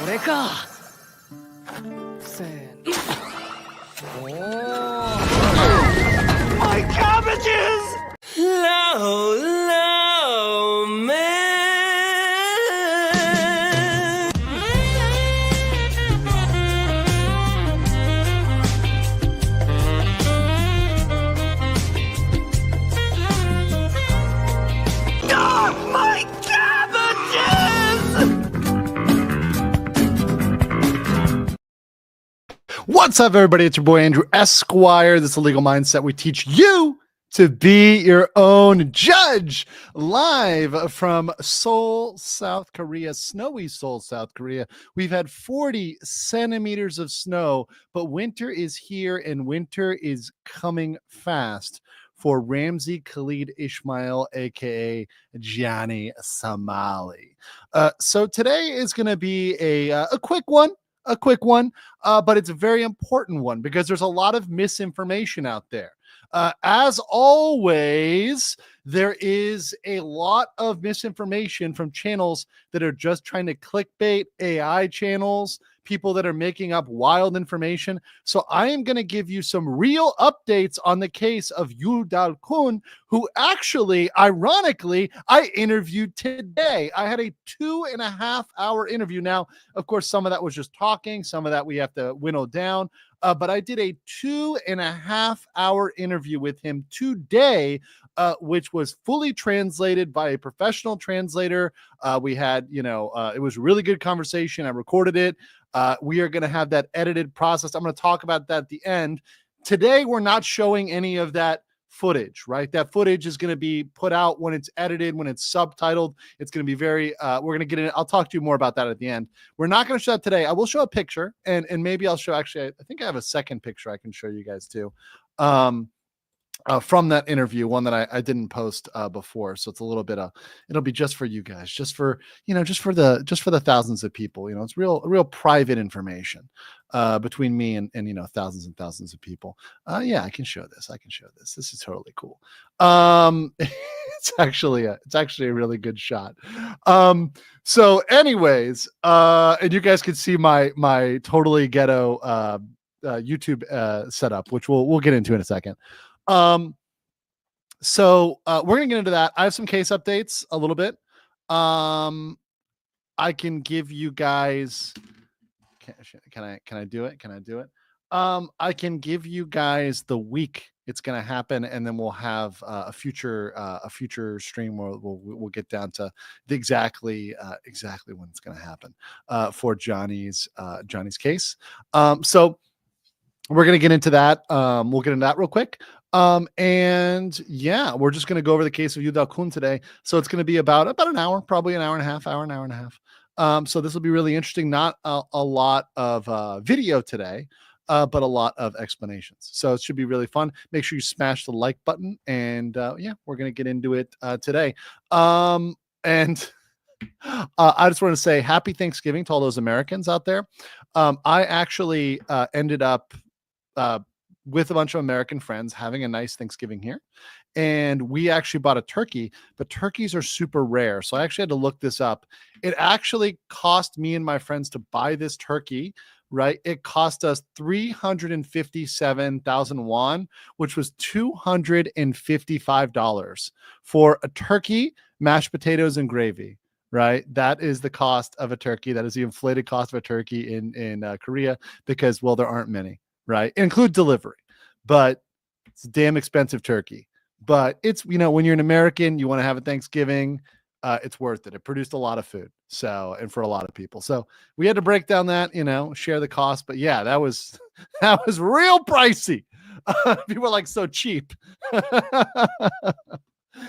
れか。せーの。My cabbages! Low, low, man. Ah, my cabbages! What's up, everybody? It's your boy Andrew Esquire. This is a legal mindset. We teach you to be your own judge. Live from Seoul, South Korea, snowy Seoul, South Korea. We've had 40 centimeters of snow, but winter is here and winter is coming fast for Ramzi Khalid Ismail, aka Johnny Somali. So today is going to be a quick one. But it's a very important one because there's a lot of misinformation out there. As always, there is a lot of misinformation from channels that are just trying to clickbait, AI channels, people that are making up wild information. So I am going to give you some real updates on the case of Dal-Geun, who actually, ironically, I interviewed today. I had a 2.5-hour interview. Now, of course, some of that was just talking. Some of that we have to winnow down. But I did a 2.5-hour interview with him today, which was fully translated by a professional translator. We had, it was a really good conversation. I recorded it. We are going to have that edited process. I'm going to talk about that at the end. Today, we're not showing any of that footage, right? That footage is going to be put out when it's edited, when it's subtitled. It's going to be very, we're going to get in. I'll talk to you more about that at the end. We're not going to show that today. I will show a picture and maybe I'll show, actually, I think I have a second picture I can show you guys too. From that interview, one that I didn't post before, so it's a little bit it'll be just for you guys, just for the thousands of people. It's real private information between me and thousands and thousands of people. Yeah, I can show this. This is totally cool. It's actually a really good shot. So anyways, and you guys can see my totally ghetto YouTube setup, which we'll get into in a second. So we're gonna get into that. I have some case updates a little bit. I can give you guys, can I do it? I can give you guys the week it's gonna happen, and then we'll have a future stream where we'll get down to exactly when it's gonna happen for Johnny's case. So we're going to get into that. We'll get into that real quick. And yeah, we're just going to go over the case of Dal-Geun today. So it's going to be about an hour, probably an hour and a half. So this will be really interesting. Not a lot of video today, but a lot of explanations. So it should be really fun. Make sure you smash the like button. And yeah, we're going to get into it today. And I just want to say happy Thanksgiving to all those Americans out there. I actually ended up with a bunch of American friends having a nice Thanksgiving here. And we actually bought a turkey, but turkeys are super rare. So I actually had to look this up. It actually cost me and my friends to buy this turkey, right? It cost us 357,000 won, which was $255 for a turkey, mashed potatoes, and gravy. Right, that is the cost of a turkey. That is the inflated cost of a turkey in Korea because, well, there aren't many. Right, include delivery, but it's a damn expensive turkey. But it's when you're an American, you want to have a Thanksgiving. It's worth it. It produced a lot of food, and for a lot of people. So we had to break down that, share the cost. But yeah, that was real pricey. People were like so cheap.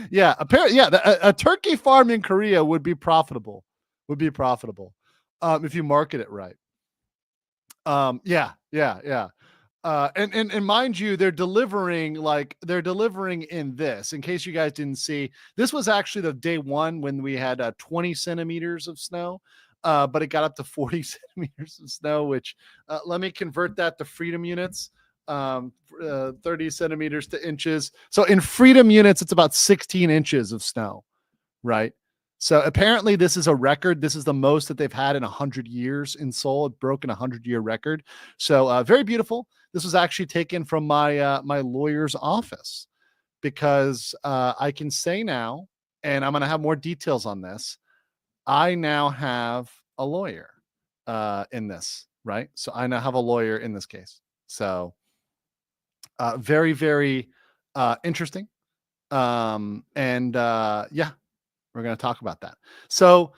Yeah, apparently, yeah, a turkey farm in Korea would be profitable. If you market it right. Yeah. And mind you, they're delivering in this. In case you guys didn't see, this was actually the day one when we had 20 centimeters of snow. But it got up to 40 centimeters of snow, which let me convert that to freedom units. 30 centimeters to inches. So in freedom units, it's about 16 inches of snow, right? So apparently this is a record. This is the most that they've had in 100 years in Seoul. It broke an 100-year record. So very beautiful. This was actually taken from my my lawyer's office because I can say now, and I'm going to have more details on this. I now have a lawyer in this, right? So I now have a lawyer in this case. So very, very interesting. And yeah, we're going to talk about that. So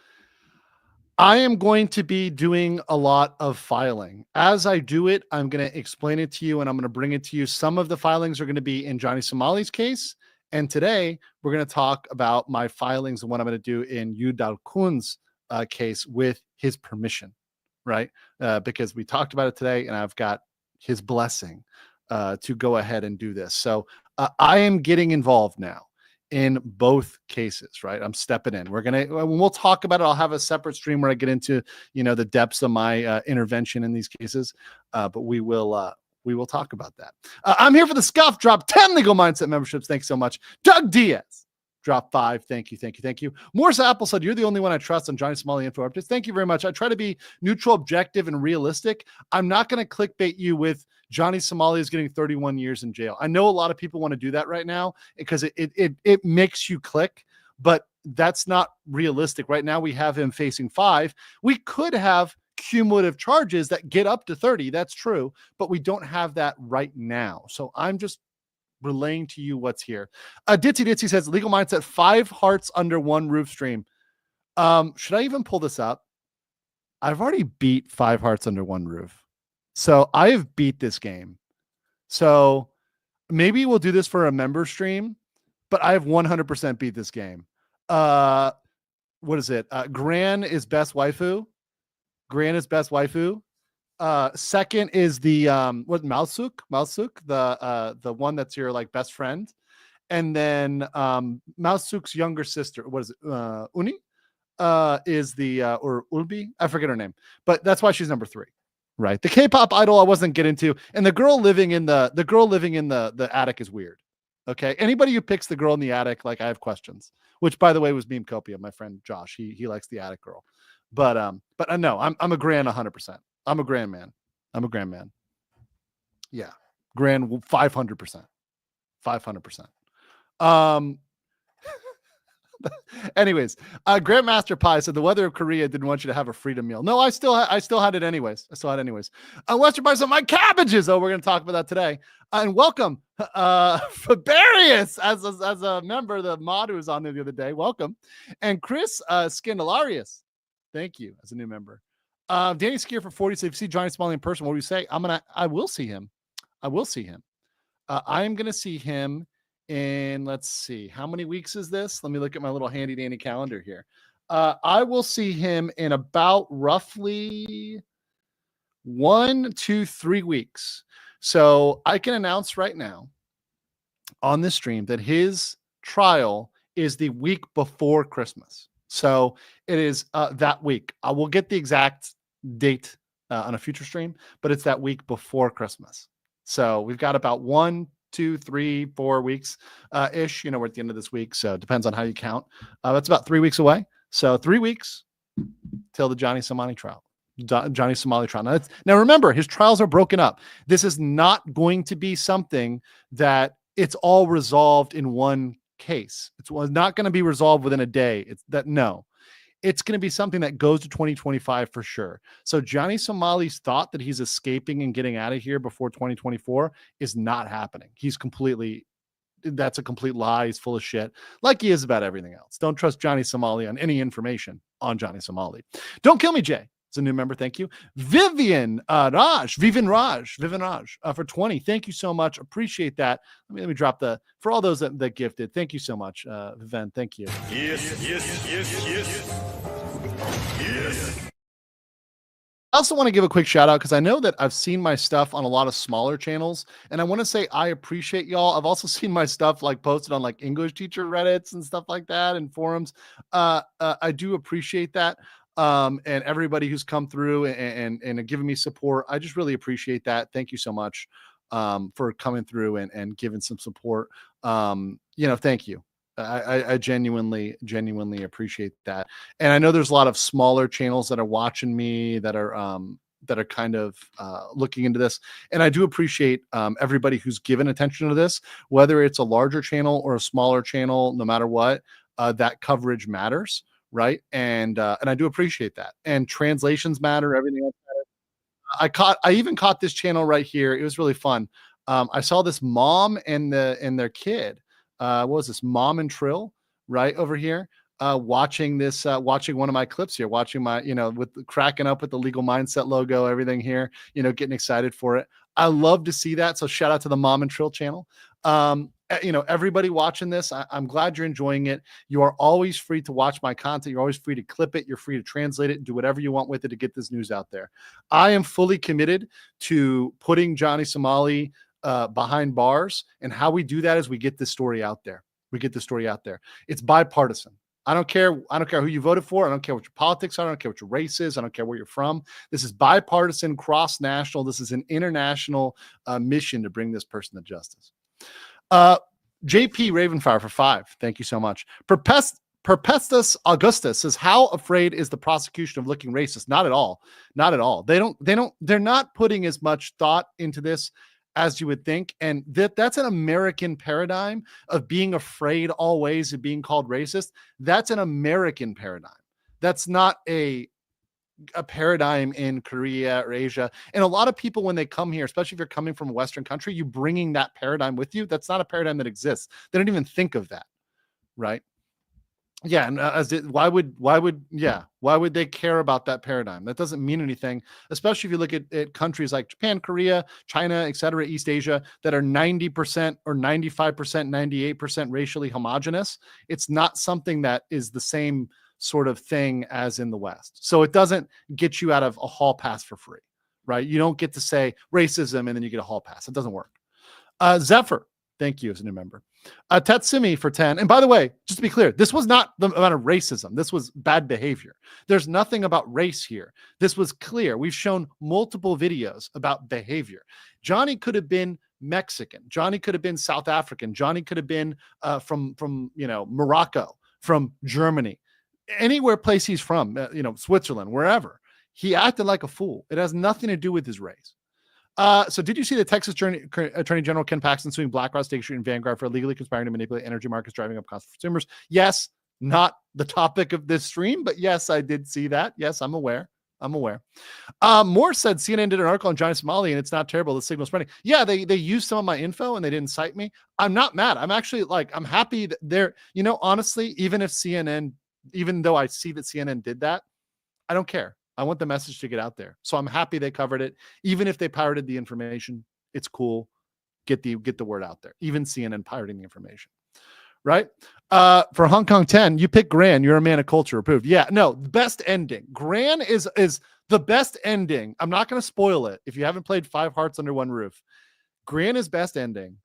I am going to be doing a lot of filing. As I do it, I'm going to explain it to you and I'm going to bring it to you. Some of the filings are going to be in Johnny Somali's case. And today we're going to talk about my filings and what I'm going to do in Yu Dal-Geun's case with his permission, right? Because we talked about it today and I've got his blessing to go ahead and do this. So I am getting involved now in both cases, right? I'm stepping in. We'll talk about it. I'll have a separate stream where I get into, the depths of my intervention in these cases. But we will talk about that. I'm here for the scuff. Drop 10 legal mindset memberships. Thanks so much. Doug Diaz. Drop 5. Thank you. Morris Apple said, you're the only one I trust on Johnny Somali info updates. Thank you very much. I try to be neutral, objective, and realistic. I'm not going to clickbait you with Johnny Somali is getting 31 years in jail. I know a lot of people want to do that right now because it makes you click, but that's not realistic. Right now we have him facing 5. We could have cumulative charges that get up to 30. That's true, but we don't have that right now. So I'm just relaying to you what's here. Ditzy says legal mindset 5 hearts under one roof stream. Should I even pull this up? I've already beat 5 hearts under one roof. So I have beat this game. So maybe we'll do this for a member stream, but I have 100% beat this game. What is it? Gran is best waifu. Second is the Mausuk, the one that's your like best friend. And then Mausuk's younger sister, what is it? Uni is the or Ulbi, I forget her name, but that's why she's number 3. Right. The K-pop idol I wasn't getting to, and the girl living in the attic is weird. Okay. Anybody who picks the girl in the attic, like I have questions, which by the way was Meme Copia, my friend Josh. He likes the attic girl. But no, I'm a grand 100%. I'm a grand man. Yeah. Grand 500%. 500%. Anyways, Grandmaster Pie said the weather of Korea didn't want you to have a freedom meal. No, I still had it anyways. Western Pie said my cabbages. Oh, we're going to talk about that today. And welcome, Fabarius, as a member, the mod who was on there the other day. Welcome, and Chris Scandalarius. Thank you as a new member. Danny Skier for 40. So if you see Johnny Somali in person, what do you say? I will see him. I am going to see him in, let's see, how many weeks is this? Let me look at my little handy dandy calendar here. I will see him in about roughly 1, 2, 3 weeks. So I can announce right now on this stream that his trial is the week before Christmas. So it is that week. I will get the exact date on a future stream, but it's that week before Christmas. So we've got about 1, 2, 3, 4 weeks ish. We're at the end of this week, so it depends on how you count. That's about 3 weeks away. So 3 weeks till the Johnny Somali trial. Now remember, his trials are broken up. This is not going to be something that it's all resolved in one case. It's not going to be resolved within a day. It's going to be something that goes to 2025 for sure. So Johnny Somali's thought that he's escaping and getting out of here before 2024 is not happening. That's a complete lie. He's full of shit, like he is about everything else. Don't trust Johnny Somali on any information on Johnny Somali. Don't kill me, Jay. It's a new member. Thank you. Vivian Raj for 20. Thank you so much. Appreciate that. Let me drop for all those that gifted. Thank you so much, Vivian. Thank you. Yes. I also want to give a quick shout out because I know that I've seen my stuff on a lot of smaller channels, and I want to say I appreciate y'all. I've also seen my stuff like posted on like English teacher Reddits and stuff like that and forums. I do appreciate that. And everybody who's come through and giving me support. I just really appreciate that. Thank you so much for coming through and giving some support. Thank you. I genuinely appreciate that. And I know there's a lot of smaller channels that are watching me that are kind of looking into this. And I do appreciate everybody who's given attention to this, whether it's a larger channel or a smaller channel, no matter what, that coverage matters. Right. And I do appreciate that. And translations matter, everything else. I even caught this channel right here. It was really fun. I saw this mom and their kid. What was this? Mom and Trill right over here. Watching this, watching one of my clips here, watching my, with cracking up with the Legal Mindset logo, everything here, getting excited for it. I love to see that. So shout out to the Mom and Trill channel. Everybody watching this, I'm glad you're enjoying it. You are always free to watch my content. You're always free to clip it. You're free to translate it and do whatever you want with it to get this news out there. I am fully committed to putting Johnny Somali behind bars. And how we do that is we get this story out there. It's bipartisan. I don't care who you voted for. I don't care what your politics are. I don't care what your race is. I don't care where you're from. This is bipartisan, cross-national. This is an international mission to bring this person to justice. JP Ravenfire for 5. Thank you so much. Perpestus Augustus says, how afraid is the prosecution of looking racist? Not at all. They're not putting as much thought into this as you would think. And that's an American paradigm of being afraid always of being called racist. That's an American paradigm. That's not a paradigm in Korea or Asia. And a lot of people, when they come here, especially if you're coming from a Western country, you bringing that paradigm with you. That's not a paradigm that exists. They don't even think of that. Right. Yeah. And why would they care about that paradigm? That doesn't mean anything, especially if you look at countries like Japan, Korea, China, etc., East Asia, that are 90% or 95%, 98% racially homogenous. It's not something that is the same sort of thing as in the West. So it doesn't get you out of a hall pass for free, right? You don't get to say racism and then you get a hall pass. It doesn't work. Zephyr, thank you as a new member. Tatsumi for 10. And by the way, just to be clear, this was not the amount of racism. This was bad behavior. There's nothing about race here. This was clear. We've shown multiple videos about behavior. Johnny could have been Mexican. Johnny could have been South African. Johnny could have been from Morocco, from Germany. Anywhere place he's from, Switzerland, wherever. He acted like a fool. It has nothing to do with his race. So did you see the Texas Attorney General Ken Paxton suing BlackRock, State Street, and Vanguard for illegally conspiring to manipulate energy markets, driving up costs for consumers? Yes, not the topic of this stream, but yes, I did see that. Yes, I'm aware. Moore said CNN did an article on Johnny Somali and it's not terrible. The signal spreading. Yeah, they used some of my info and they didn't cite me. I'm not mad. I'm actually I'm happy that they're, honestly, even though I see that CNN did that, I don't care. I want the message to get out there. So I'm happy they covered it. Even if they pirated the information, it's cool. Get the word out there. Even CNN pirating the information. Right? For Hong Kong 10, you pick Gran. You're a man of culture. Approved. Yeah, no, best ending. Gran is the best ending. I'm not going to spoil it. If you haven't played 5 Hearts Under One Roof, Gran is best ending.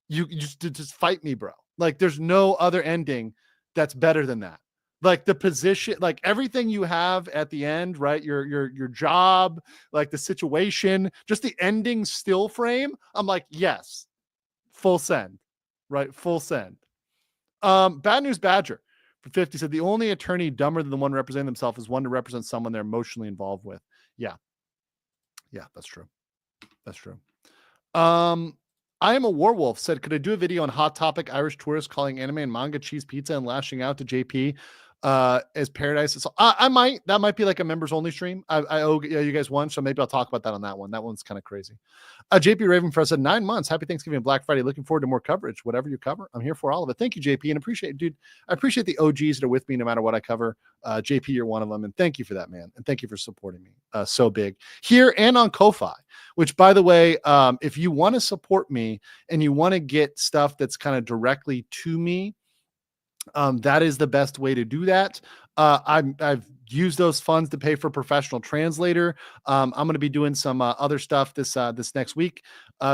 You just fight me, bro. Like there's no other ending that's better than that. Like the position, like everything you have at the end, right? Your job, like the situation, just the ending still frame. I'm like, yes, full send, right? Full send. Bad News Badger for 50 said the only attorney dumber than the one representing themselves is one to represent someone they're emotionally involved with. Yeah, that's true. I am a werewolf said, could I do a video on Hot Topic Irish tourists calling anime and manga cheese pizza and lashing out to JP as paradise? So I might. That might be like a members only stream. I owe you guys one, so maybe I'll talk about that on that one. That one's kind of crazy. JP Ravenfrost said 9 months. Happy Thanksgiving and Black Friday. Looking forward to more coverage. Whatever you cover, I'm here for all of it. Thank you, JP, and I appreciate the OGs that are with me no matter what I cover. JP, you're one of them, and thank you for that, man. And thank you for supporting me so big here and on Ko-Fi. Which, by the way, if you want to support me and you want to get stuff that's kind of directly to me, that is the best way to do that. I've used those funds to pay for a professional translator. I'm going to be doing some other stuff this next week.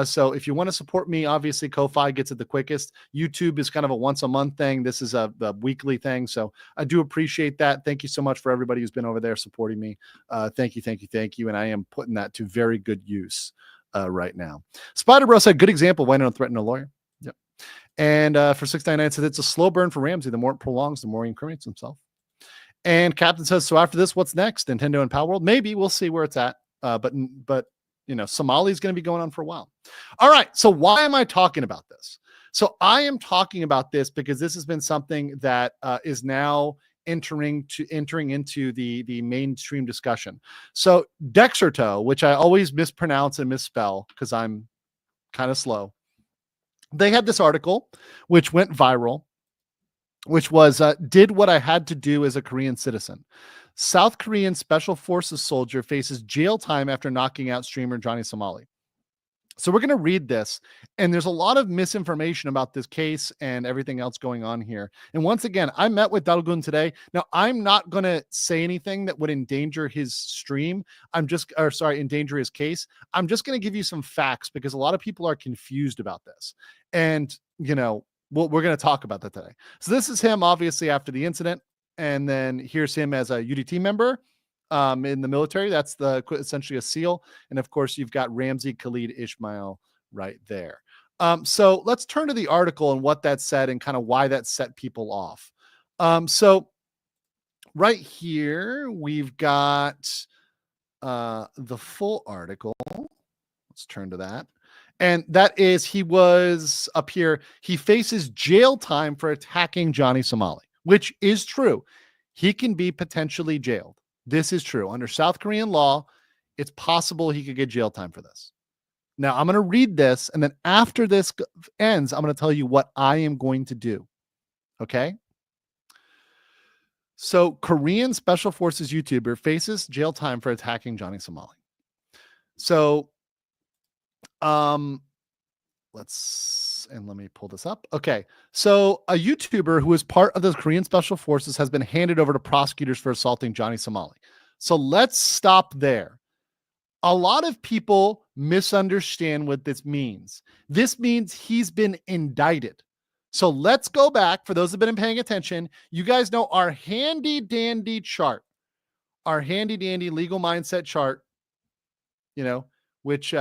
So if you want to support me, obviously Ko-Fi gets it the quickest. YouTube is kind of a once a month thing. This is a weekly thing. So I do appreciate that. Thank you so much for everybody who's been over there supporting me. Thank you. And I am putting that to very good use right now. Spider Bro said, good example. Why don't threaten a lawyer? Yep. And for 699 says it's a slow burn for Ramsey. The more it prolongs, the more he incriminates himself. And Captain says, so after this, what's next? Nintendo and Power World? Maybe we'll see where it's at. But you know, Somali's going to be going on for a while. All right. So why am I talking about this? So I am talking about this because this has been something that is now entering into the mainstream discussion. So Dexerto, which I always mispronounce and misspell because I'm kind of slow. They had this article which went viral, which was did what I had to do as a Korean citizen. South Korean Special Forces soldier faces jail time after knocking out streamer Johnny Somali. So we're going to read this, and there's a lot of misinformation about this case and everything else going on here. And once again, I met with Dal-Geun today. Now, I'm not going to say anything that would endanger his stream. Endanger his case. I'm just going to give you some facts because a lot of people are confused about this. And, you know, we're going to talk about that today. So this is him, obviously, after the incident. And then here's him as a UDT member. In the military, that's essentially a SEAL. And of course, you've got Ramsey Khalid Ismail right there. So let's turn to the article and what that said and kind of why that set people off. So right here, we've got the full article. Let's turn to that. And that is, he was up here. He faces jail time for attacking Johnny Somali, which is true. He can be potentially jailed. This is true. Under South Korean law, it's possible he could get jail time for this. Now, I'm going to read this, and then after this ends, I'm going to tell you what I am going to do. Okay? So, Korean Special Forces YouTuber faces jail time for attacking Johnny Somali. So, let me pull this up. Okay. So a YouTuber who is part of the Korean Special Forces has been handed over to prosecutors for assaulting Johnny Somali. So let's stop there. A lot of people misunderstand what this means. This means he's been indicted. So let's go back. For those who have been paying attention, you guys know our handy dandy chart, our handy dandy legal mindset chart, you know, which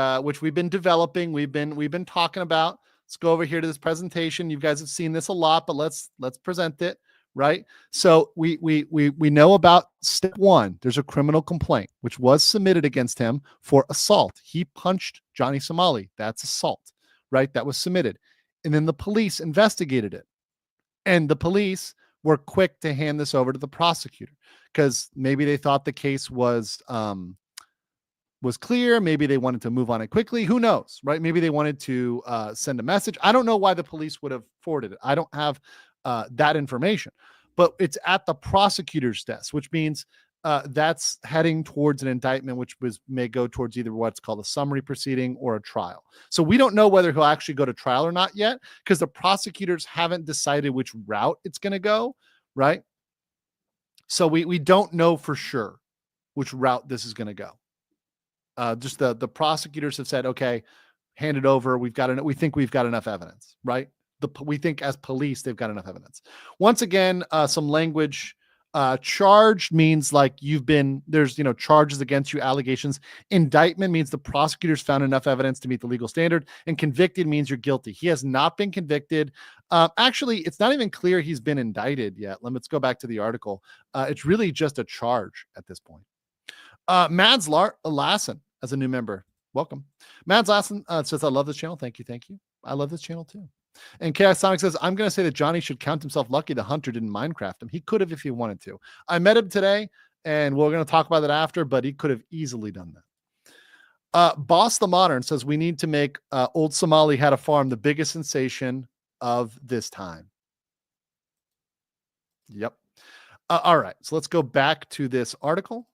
we've been developing. We've been talking about. Let's go over here to this presentation. You guys have seen this a lot, but let's present it, right? So we know about step one. There's a criminal complaint which was submitted against him for assault. He punched Johnny Somali. That's assault, right? That was submitted. And then the police investigated it. And the police were quick to hand this over to the prosecutor because maybe they thought the case was clear. Maybe they wanted to move on it quickly. Who knows, right? Maybe they wanted to send a message. I don't know why the police would have forwarded it. I don't have that information, but it's at the prosecutor's desk, which means that's heading towards an indictment, which may go towards either what's called a summary proceeding or a trial. So we don't know whether he'll actually go to trial or not yet because the prosecutors haven't decided which route it's going to go, right? So we don't know for sure which route this is going to go. Just the prosecutors have said, okay, hand it over. We think we've got enough evidence, right? We think as police, they've got enough evidence. Once again, some language. Charged means like there's charges against you, allegations. Indictment means the prosecutors found enough evidence to meet the legal standard, and convicted means you're guilty. He has not been convicted. Actually, it's not even clear he's been indicted yet. Let's go back to the article. It's really just a charge at this point. Mads Lassen as a new member. Welcome. Mads Lassen says, I love this channel. Thank you. I love this channel too. And Chaos Sonic says, I'm going to say that Johnny should count himself lucky the hunter didn't Minecraft him. He could have if he wanted to. I met him today, and we're going to talk about that after, but he could have easily done that. Boss the Modern says, we need to make Old Somali Had a Farm the biggest sensation of this time. Yep. All right. So let's go back to this article.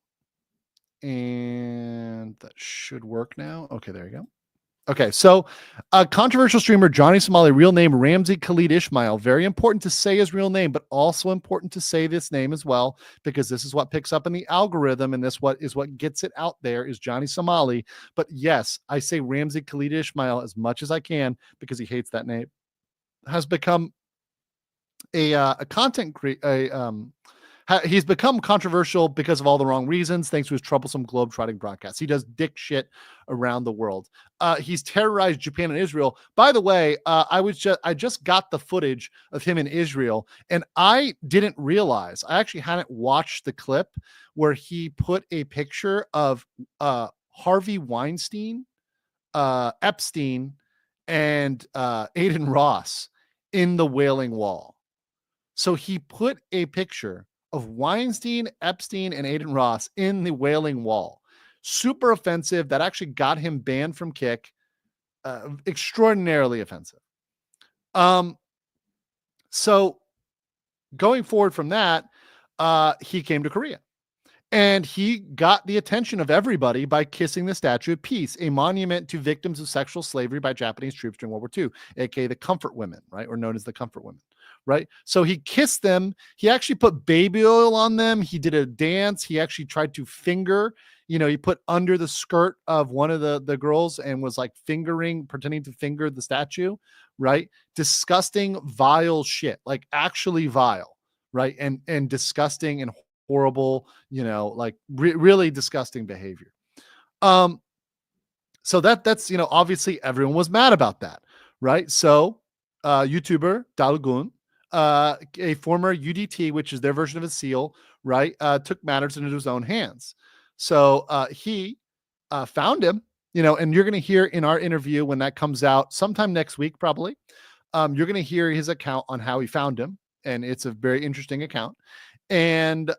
And that should work now. Okay, there you go. Okay, so controversial streamer Johnny Somali, real name Ramsey Khalid Ismail. Very important to say his real name, but also important to say this name as well, because this is what picks up in the algorithm, and this what gets it out there is Johnny Somali. But yes, I say Ramsey Khalid Ismail as much as I can because he hates that name. Has become a content he's become controversial because of all the wrong reasons, thanks to his troublesome globe-trotting broadcasts. He does dick shit around the world. He's terrorized Japan and Israel. By the way, I just got the footage of him in Israel, and I didn't realize, I actually hadn't watched the clip where he put a picture of Harvey Weinstein, Epstein, and Aiden Ross in the Wailing Wall. So he put a picture of Weinstein, Epstein, and Aiden Ross in the Wailing Wall. Super offensive. That actually got him banned from Kick. Extraordinarily offensive. So going forward from that, he came to Korea. And he got the attention of everybody by kissing the Statue of Peace, a monument to victims of sexual slavery by Japanese troops during World War II, aka the Comfort Women, right? Or known as the Comfort Women, right? So he kissed them. He actually put baby oil on them. He did a dance. He actually tried to finger, he put under the skirt of one of the girls and was like pretending to finger the statue, right? Disgusting, vile shit, like actually vile, right? And disgusting and horrible, really disgusting behavior. So that's, obviously everyone was mad about that, right? So YouTuber Dal-Geun, a former UDT, which is their version of a SEAL, right, took matters into his own hands. So he found him, and you're going to hear in our interview when that comes out sometime next week, probably, you're going to hear his account on how he found him. And it's a very interesting account. And,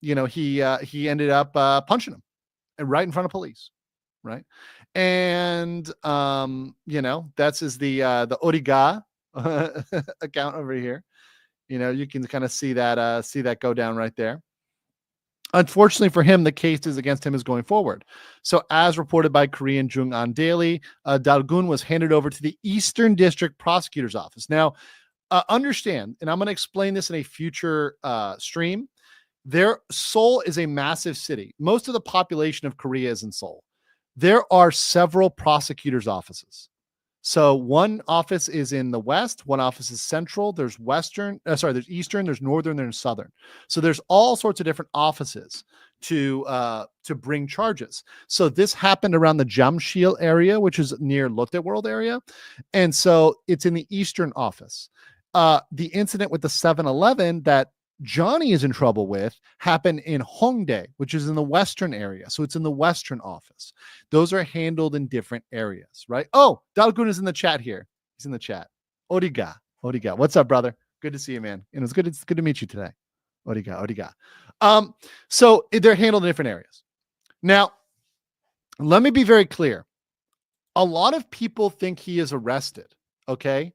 he ended up punching him right in front of police. Right. And, that's the Origa account over here. You can kind of see that go down right there. Unfortunately for him, the cases against him is going forward. So as reported by Korean Jung-an Daily, Dal-Geun was handed over to the Eastern District Prosecutor's Office. Now, understand, and I'm going to explain this in a future stream. Seoul is a massive city. Most of the population of Korea is in Seoul. There are several prosecutors' offices. So one office is in the west, one office is central, there's there's eastern, there's northern, there's southern. So there's all sorts of different offices to bring charges. So this happened around the Jamshil area, which is near Lotte World area. And so it's in the eastern office. The incident with the 7-Eleven that Johnny is in trouble with happened in Hongdae, which is in the western area. So it's in the western office. Those are handled in different areas, right? Oh, Dal-Geun is in the chat here. He's in the chat. Origa. What's up, brother? Good to see you, man. And it's good to meet you today. Origa. So they're handled in different areas. Now, let me be very clear. A lot of people think he is arrested, okay?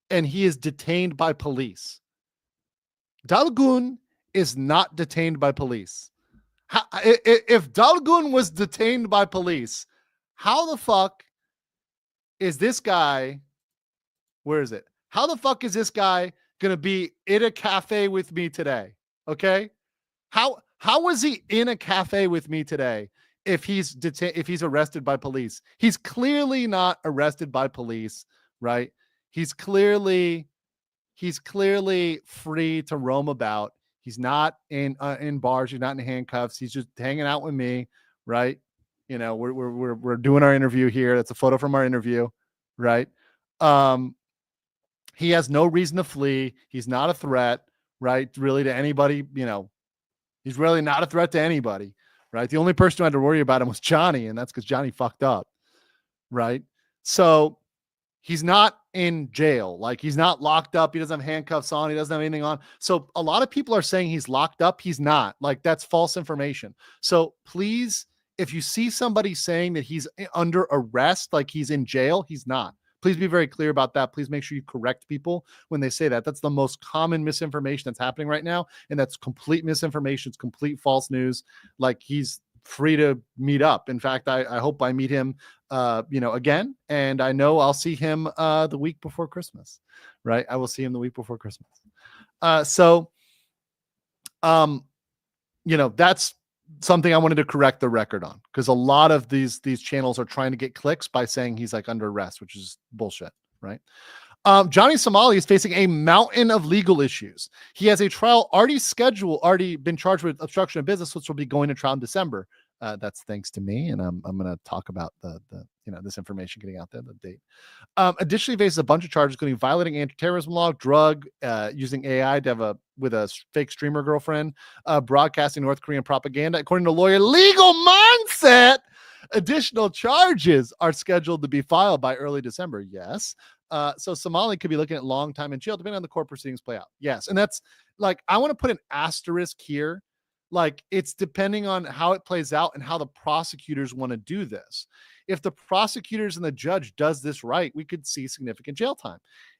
And he is detained by police. Dal-Geun is not detained by police. If Dal-Geun was detained by police, how the fuck is this guy? Where is it? How the fuck is this guy going to be in a cafe with me today? Okay. How was he in a cafe with me today if he's arrested by police? He's clearly not arrested by police, right? He's clearly free to roam about. He's not in bars. He's not in handcuffs. He's just hanging out with me, right? We're doing our interview here. That's a photo from our interview, right? He has no reason to flee. He's not a threat, right? Really to anybody, he's really not a threat to anybody, right? The only person who had to worry about him was Johnny, and that's because Johnny fucked up, right? So he's not in jail. Like, he's not locked up. He doesn't have handcuffs on. He doesn't have anything on. So a lot of people are saying he's locked up. He's not. Like, that's false information. So please, if you see somebody saying that he's under arrest, like he's in jail, he's not. Please be very clear about that. Please make sure you correct people when they say that. That's the most common misinformation that's happening right now. And that's complete misinformation. It's complete false news. Like, he's free to meet up. In fact, I hope I meet him, again. And I know I'll see him the week before Christmas, right? I will see him the week before Christmas. That's something I wanted to correct the record on, because a lot of these channels are trying to get clicks by saying he's like under arrest, which is bullshit, right? Johnny Somali is facing a mountain of legal issues. He has a trial already been charged with obstruction of business, which will be going to trial in December. That's thanks to me, and I'm going to talk about the this information getting out there, the date. Additionally, faces a bunch of charges, including violating anti-terrorism law, drug, using AI to have with a fake streamer girlfriend, broadcasting North Korean propaganda. According to lawyer Legal Mindset, additional charges are scheduled to be filed by early December. Yes. So Somali could be looking at long time in jail, depending on the court proceedings play out. Yes. And that's like, I want to put an asterisk here. Like, it's depending on how it plays out and how the prosecutors want to do this. If the prosecutors and the judge does this right, we could see significant jail time.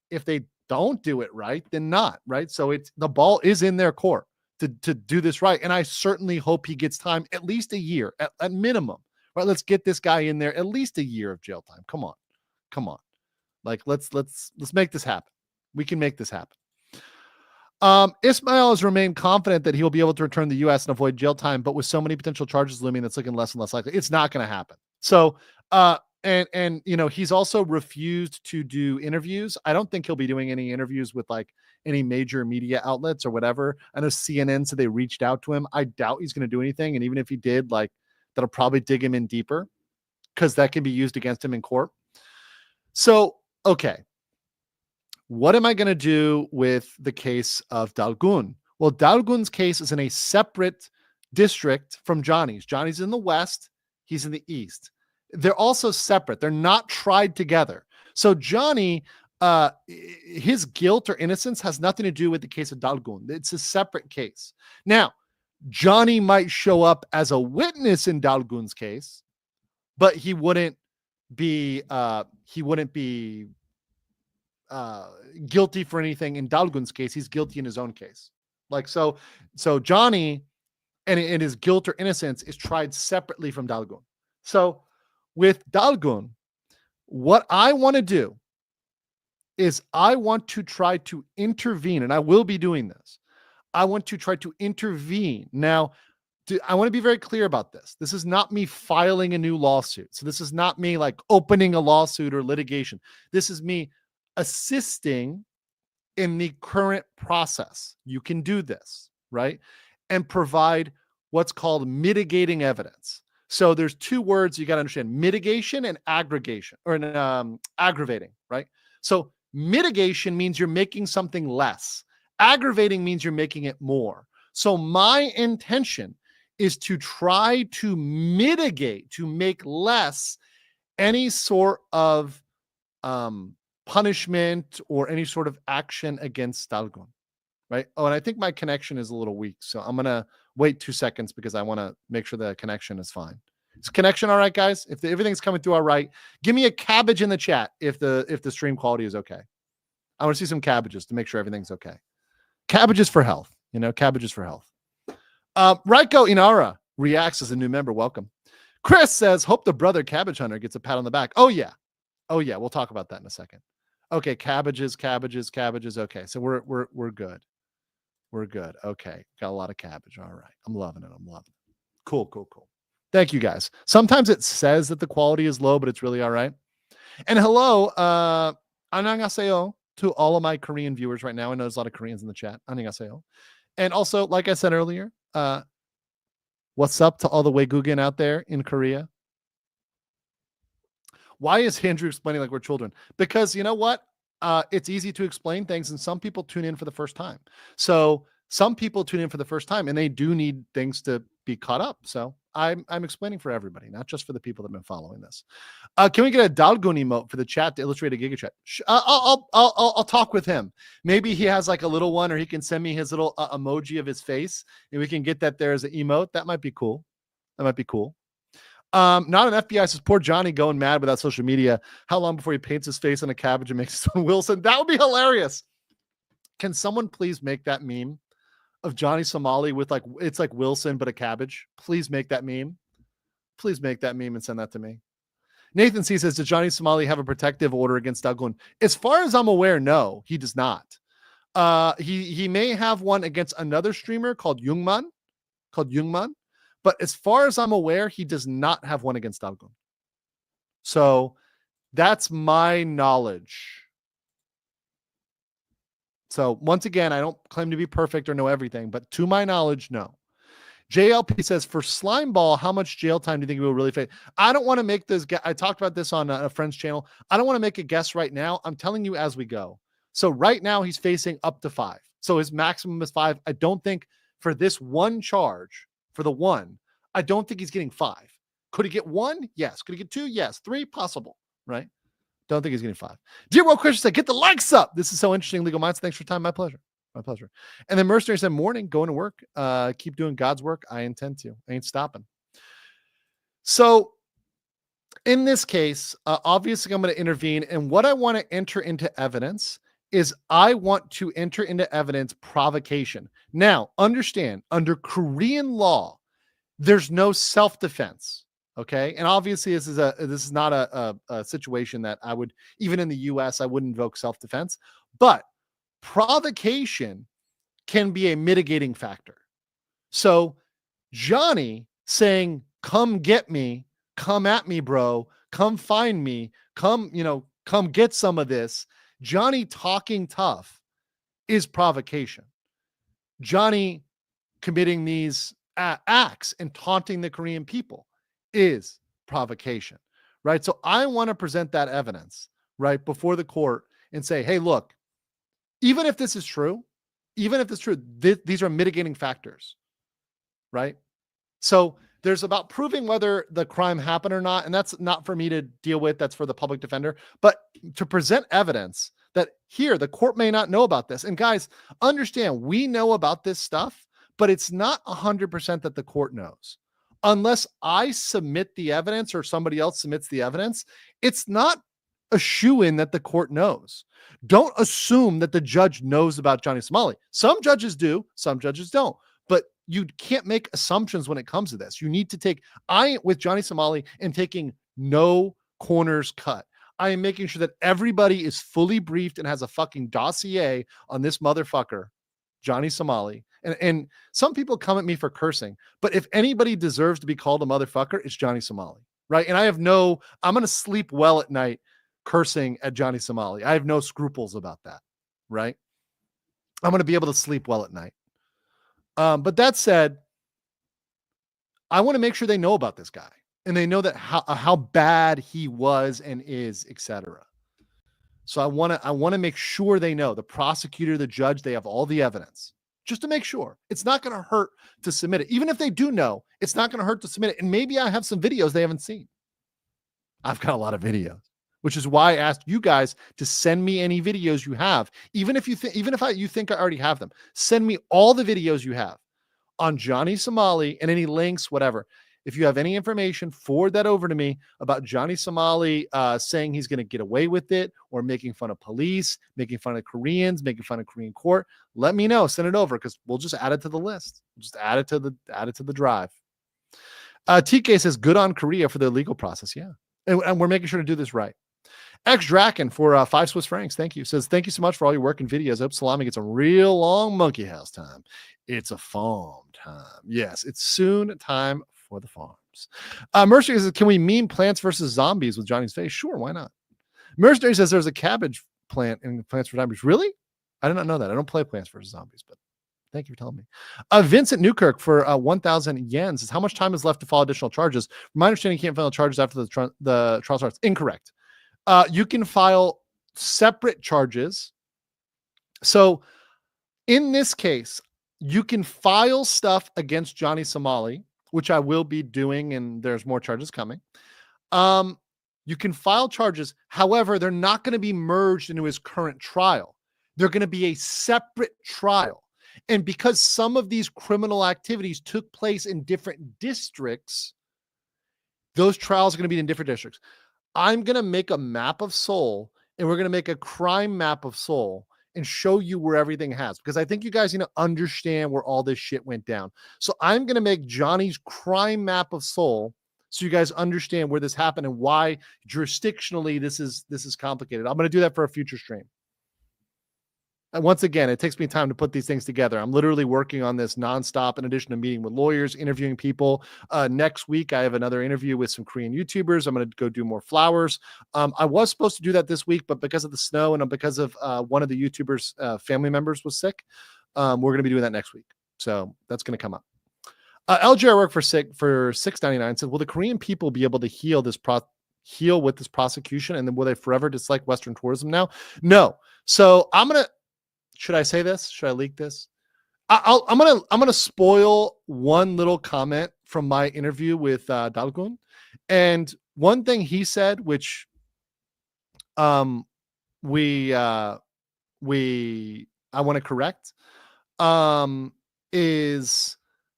If they don't do it right, then not, right? So the ball is in their court to do this right. And I certainly hope he gets time, at least a year at minimum, right? Let's get this guy in there, at least a year of jail time. Come on. Like, let's make this happen. We can make this happen. Ismail has remained confident that he will be able to return to the U.S. and avoid jail time, but with so many potential charges looming, that's looking less and less likely. It's not going to happen. So, and he's also refused to do interviews. I don't think he'll be doing any interviews with like any major media outlets or whatever. I know CNN said they reached out to him. I doubt he's going to do anything. And even if he did, like, that'll probably dig him in deeper because that can be used against him in court. So, okay. What am I going to do with the case of Dal-Geun? Well, Dal-Geun's case is in a separate district from Johnny's. Johnny's in the West. He's in the East. They're also separate. They're not tried together. So Johnny, his guilt or innocence has nothing to do with the case of Dal-Geun. It's a separate case. Now, Johnny might show up as a witness in Dal-Geun's case, but he wouldn't be guilty for anything in Dal-Geun's case. He's guilty in his own case. Like, so Johnny and his guilt or innocence is tried separately from Dal-Geun. So with Dal-Geun, what I want to do is I want to try to intervene, and I will be doing this. I want to try to intervene. Now, I want to be very clear about this. This is not me filing a new lawsuit. So this is not me like opening a lawsuit or litigation. This is me assisting in the current process. You can do this, right? And provide what's called mitigating evidence. So there's two words you got to understand: mitigation and aggregation, or aggravating, right? So mitigation means you're making something less. Aggravating means you're making it more. So my intention is to try to mitigate, to make less any sort of punishment or any sort of action against Dal-Geun, right? Oh, and I think my connection is a little weak, so I'm going to wait 2 seconds because I want to make sure the connection is fine. Is connection all right, guys? If everything's coming through all right, give me a cabbage in the chat if the stream quality is okay. I want to see some cabbages to make sure everything's okay. Cabbages for health, cabbages for health. Raiko Inara reacts as a new member. Welcome. Chris says, hope the brother cabbage hunter gets a pat on the back. Oh yeah. We'll talk about that in a second. Okay. Cabbages. Okay. So we're good. We're good. Okay. Got a lot of cabbage. All right. I'm loving it. Cool. Thank you guys. Sometimes it says that the quality is low, but it's really all right. And hello, annyeonghaseyo to all of my Korean viewers right now. I know there's a lot of Koreans in the chat. Annyeonghaseyo. And also, like I said earlier, what's up to all the Waegugin out there in Korea? Why is Andrew explaining like we're children? Because you know what? It's easy to explain things, and some people tune in for the first time. So some people tune in for the first time, and they do need things to be caught up. So I'm explaining for everybody, not just for the people that have been following this. Can we get a Dal-Geun emote for the chat to illustrate a Giga Chat? I'll talk with him. Maybe he has like a little one, or he can send me his little emoji of his face, and we can get that there as an emote. That might be cool. Not an FBI says, poor Johnny going mad without social media. How long before he paints his face on a cabbage and makes his own Wilson? That would be hilarious. Can someone please make that meme of Johnny Somali with like, it's like Wilson, but a cabbage? Please make that meme. Please make that meme and send that to me. Nathan C says, does Johnny Somali have a protective order against Dalgeun? As far as I'm aware, no, he does not. He may have one against another streamer called Jungman. But as far as I'm aware, he does not have one against Dalgeun. So that's my knowledge. So once again, I don't claim to be perfect or know everything, but to my knowledge, no. JLP says, for Slimeball, how much jail time do you think he will really face? I don't want to make this. I talked about this on a friend's channel. I don't want to make a guess right now. I'm telling you as we go. So right now he's facing up to 5. So his maximum is 5. I don't think for this one charge, for the one, I don't think he's getting 5. Could he get 1? Yes. Could he get 2? Yes. 3? Possible. Right? Don't think he's getting 5. Dear World Christian said, get the likes up. This is so interesting. Legal Minds. Thanks for your time. My pleasure. My pleasure. And then Mercenary said, morning, going to work. Keep doing God's work. I intend to. I ain't stopping. So in this case, obviously I'm going to intervene. And what I want to enter into evidence is I want to enter into evidence provocation. Now, understand, under Korean law, there's no self-defense. Okay. And obviously this is not a situation that I would, even in the US, I wouldn't invoke self-defense, but provocation can be a mitigating factor. So Johnny saying, come get me, come at me, bro, come find me, come get some of this. Johnny talking tough is provocation. Johnny committing these acts and taunting the Korean people is provocation, right? So I want to present that evidence right before the court and say, hey, look, even if this is true, these are mitigating factors, right? So there's about proving whether the crime happened or not, and that's not for me to deal with. That's for the public defender. But to present evidence that here, the court may not know about this. And guys, understand, we know about this stuff, but it's not 100% that the court knows. Unless I submit the evidence or somebody else submits the evidence, it's not a shoo-in that the court knows. Don't assume that the judge knows about Johnny Somali. Some judges do, some judges don't. But you can't make assumptions when it comes to this. You need to take, with Johnny Somali, am taking no corners cut. I am making sure that everybody is fully briefed and has a fucking dossier on this motherfucker, Johnny Somali. And some people come at me for cursing, but if anybody deserves to be called a motherfucker, it's Johnny Somali, right? And I'm going to sleep well at night cursing at Johnny Somali. I have no scruples about that, right? I'm going to be able to sleep well at night. But that said, I want to make sure they know about this guy and they know that how bad he was and is, etc. So I want to make sure they know, the prosecutor, the judge, they have all the evidence just to make sure. It's not going to hurt to submit it. Even if they do know, it's not going to hurt to submit it. And maybe I have some videos they haven't seen. I've got a lot of videos, which is why I asked you guys to send me any videos you have. Even if you think I already have them, send me all the videos you have on Johnny Somali and any links, whatever. If you have any information, forward that over to me about Johnny Somali saying he's going to get away with it, or making fun of police, making fun of Koreans, making fun of Korean court. Let me know. Send it over because we'll just add it to the list. We'll just add it to the drive. TK says, good on Korea for their legal process. Yeah. And we're making sure to do this right. X Draken for 5 Swiss francs. Thank you. Says, thank you so much for all your work and videos. I hope Salami gets a real long monkey house time. It's a farm time. Yes, it's soon time for the farms. Mercenary says, can we meme Plants versus Zombies with Johnny's face? Sure, why not? Mercenary says there's a cabbage plant in Plants vs. Zombies. Really? I did not know that. I don't play Plants vs. Zombies, but thank you for telling me. Vincent Newkirk for 1,000 yen says, how much time is left to file additional charges? From my understanding, you can't file charges after the trial starts. Incorrect. You can file separate charges. So in this case, you can file stuff against Johnny Somali, which I will be doing, and there's more charges coming. You can file charges. However, they're not going to be merged into his current trial. They're going to be a separate trial. And because some of these criminal activities took place in different districts, those trials are going to be in different districts. I'm going to make a map of Seoul, and we're going to make a crime map of Seoul and show you where everything has, because I think you guys need to understand where all this shit went down. So I'm going to make Johnny's crime map of Seoul so you guys understand where this happened and why jurisdictionally this is complicated. I'm going to do that for a future stream. And once again, it takes me time to put these things together. I'm literally working on this nonstop in addition to meeting with lawyers, interviewing people. Next week, I have another interview with some Korean YouTubers. I'm going to go do more flowers. I was supposed to do that this week, but because of the snow and because of one of the YouTubers' family members was sick, we're going to be doing that next week. So that's going to come up. LGR work for $6.99 said, will the Korean people be able to heal with this prosecution, and then will they forever dislike Western tourism now? No. So should I say this? Should I leak this? I'm gonna spoil one little comment from my interview with Dal-Geun, and one thing he said, which I want to correct, is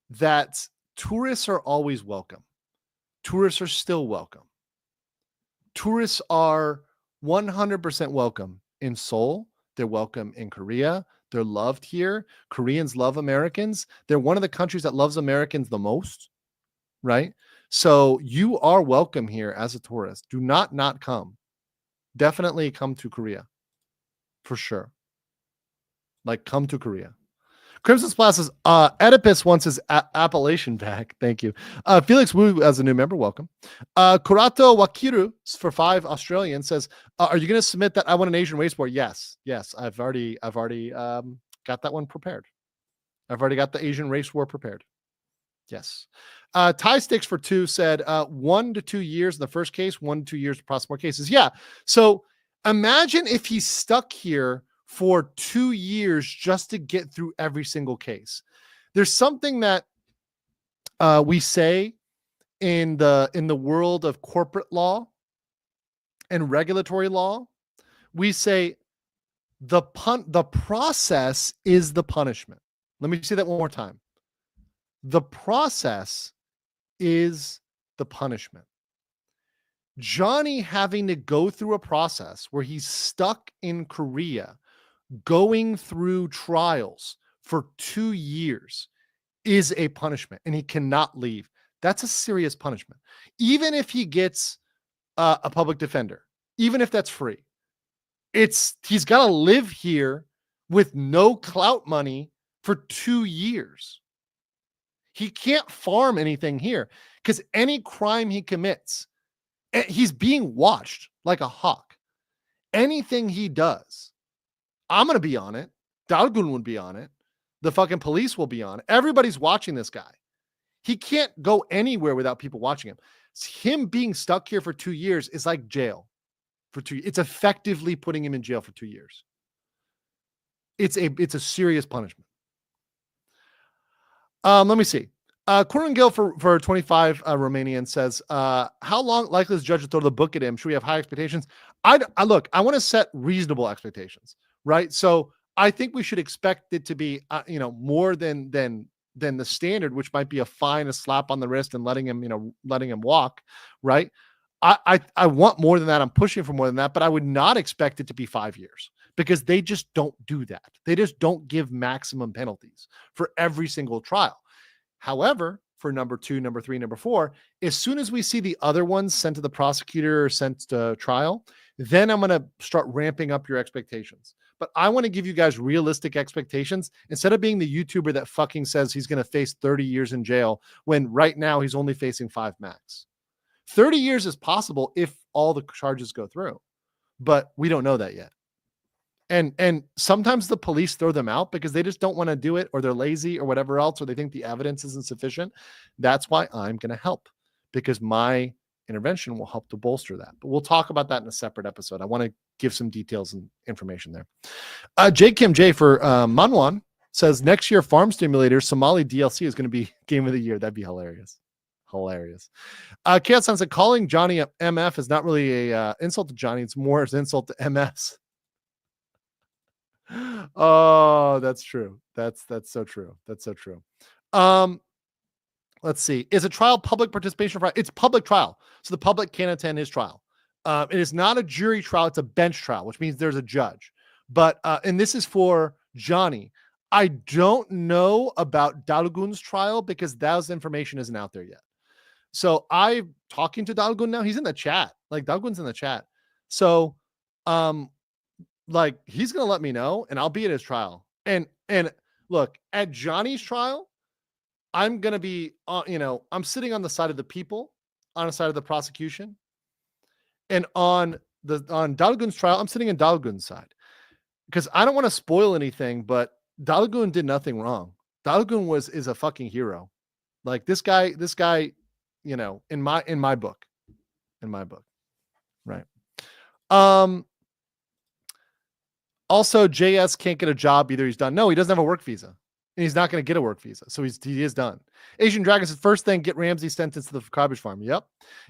that tourists are always welcome. Tourists are still welcome. Tourists are 100% welcome in Seoul. They're welcome in Korea. They're loved here. Koreans love Americans. They're one of the countries that loves Americans the most, right? So you are welcome here as a tourist. Do not come. Definitely come to Korea. For sure. Like, come to Korea. Crimson Splash says, Oedipus wants his appellation back. Thank you. Felix Wu as a new member, welcome. Kurato Wakiru for 5 Australian says, are you going to submit that I want an Asian race war? Yes. I've already got that one prepared. I've already got the Asian race war prepared. Yes. Tie Sticks for 2 said 1 to 2 years in the first case, 1 to 2 years to prosecute more cases. Yeah. So imagine if he's stuck here for 2 years just to get through every single case. There's something that we say in the world of corporate law and regulatory law. We say the process is the punishment. Let me say that one more time. The process is the punishment. Johnny having to go through a process where he's stuck in Korea going through trials for 2 years is a punishment, and he cannot leave. That's a serious punishment. Even if he gets a public defender, even if that's free, he's got to live here with no clout money for 2 years. He can't farm anything here because any crime he commits, he's being watched like a hawk. Anything he does, I'm going to be on it. Dalgeun would be on it. The fucking police will be on it. Everybody's watching this guy. He can't go anywhere without people watching him. Him being stuck here for 2 years is like jail for 2 years. It's effectively putting him in jail for 2 years. It's a serious punishment. Let me see. Corin Gill for 25 Romanian says, how long likely is the judge to throw the book at him? Should we have high expectations? I want to set reasonable expectations, right? So I think we should expect it to be, more than the standard, which might be a fine, a slap on the wrist, and letting him walk, right? I want more than that. I'm pushing for more than that, but I would not expect it to be 5 years because they just don't do that. They just don't give maximum penalties for every single trial. However, for number 2, number 3, number 4, as soon as we see the other ones sent to the prosecutor or sent to trial, then I'm going to start ramping up your expectations. But I want to give you guys realistic expectations instead of being the YouTuber that fucking says he's going to face 30 years in jail when right now he's only facing 5 max. 30 years is possible if all the charges go through, but we don't know that yet. And sometimes the police throw them out because they just don't want to do it, or they're lazy or whatever else, or they think the evidence isn't sufficient. That's why I'm going to help, because my intervention will help to bolster that. But we'll talk about that in a separate episode. I want to give some details and information there. J. Kim J for Manwan says, next year Farm Simulator Somali DLC is going to be Game of the Year. That'd be hilarious. Chaos said, calling Johnny a MF is not really a insult to Johnny. It's more an insult to MS. Oh, that's true. That's so true. That's so true. Let's see. Is a trial public participation? It's public trial, so the public can attend his trial. It is not a jury trial; it's a bench trial, which means there's a judge. But and this is for Johnny. I don't know about Dalgeun's trial because that information isn't out there yet. So I'm talking to Dalgeun now. He's in the chat. Like, Dalgeun's in the chat. So like he's gonna let me know, and I'll be at his trial. And look, at Johnny's trial, I'm gonna be, I'm sitting on the side of the people, on the side of the prosecution, and on Dal-Geun's trial, I'm sitting in Dal-Geun's side because I don't want to spoil anything, but Dal-Geun did nothing wrong. Dal-Geun is a fucking hero. Like this guy, in my book, right? Also, JS can't get a job either. He's done. No, he doesn't have a work visa, and he's not going to get a work visa, so he is done. Asian Dragon says first thing, get Ramsey sentenced to the cabbage farm. Yep.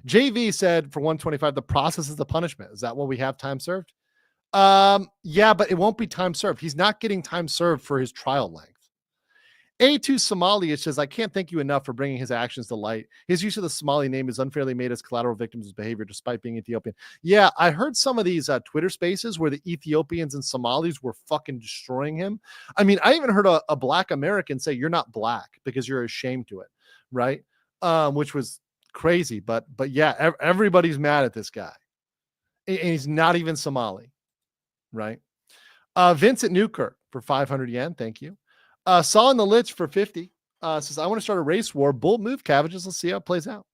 JV said for 125, the process is the punishment. Is that what we have time served? Yeah, but it won't be time served. He's not getting time served for his trial length. A2 Somali, it says, I can't thank you enough for bringing his actions to light. His use of the Somali name is unfairly made as collateral victims of his behavior despite being Ethiopian. Yeah, I heard some of these Twitter spaces where the Ethiopians and Somalis were fucking destroying him. I mean, I even heard a black American say, you're not black because you're ashamed to it, right? Which was crazy. But yeah, everybody's mad at this guy. And he's not even Somali, right? Vincent Newkirk for 500 yen. Thank you. Saw in the Lich for 50 says, I want to start a race war. Bold move, cabbages. Let's see how it plays out.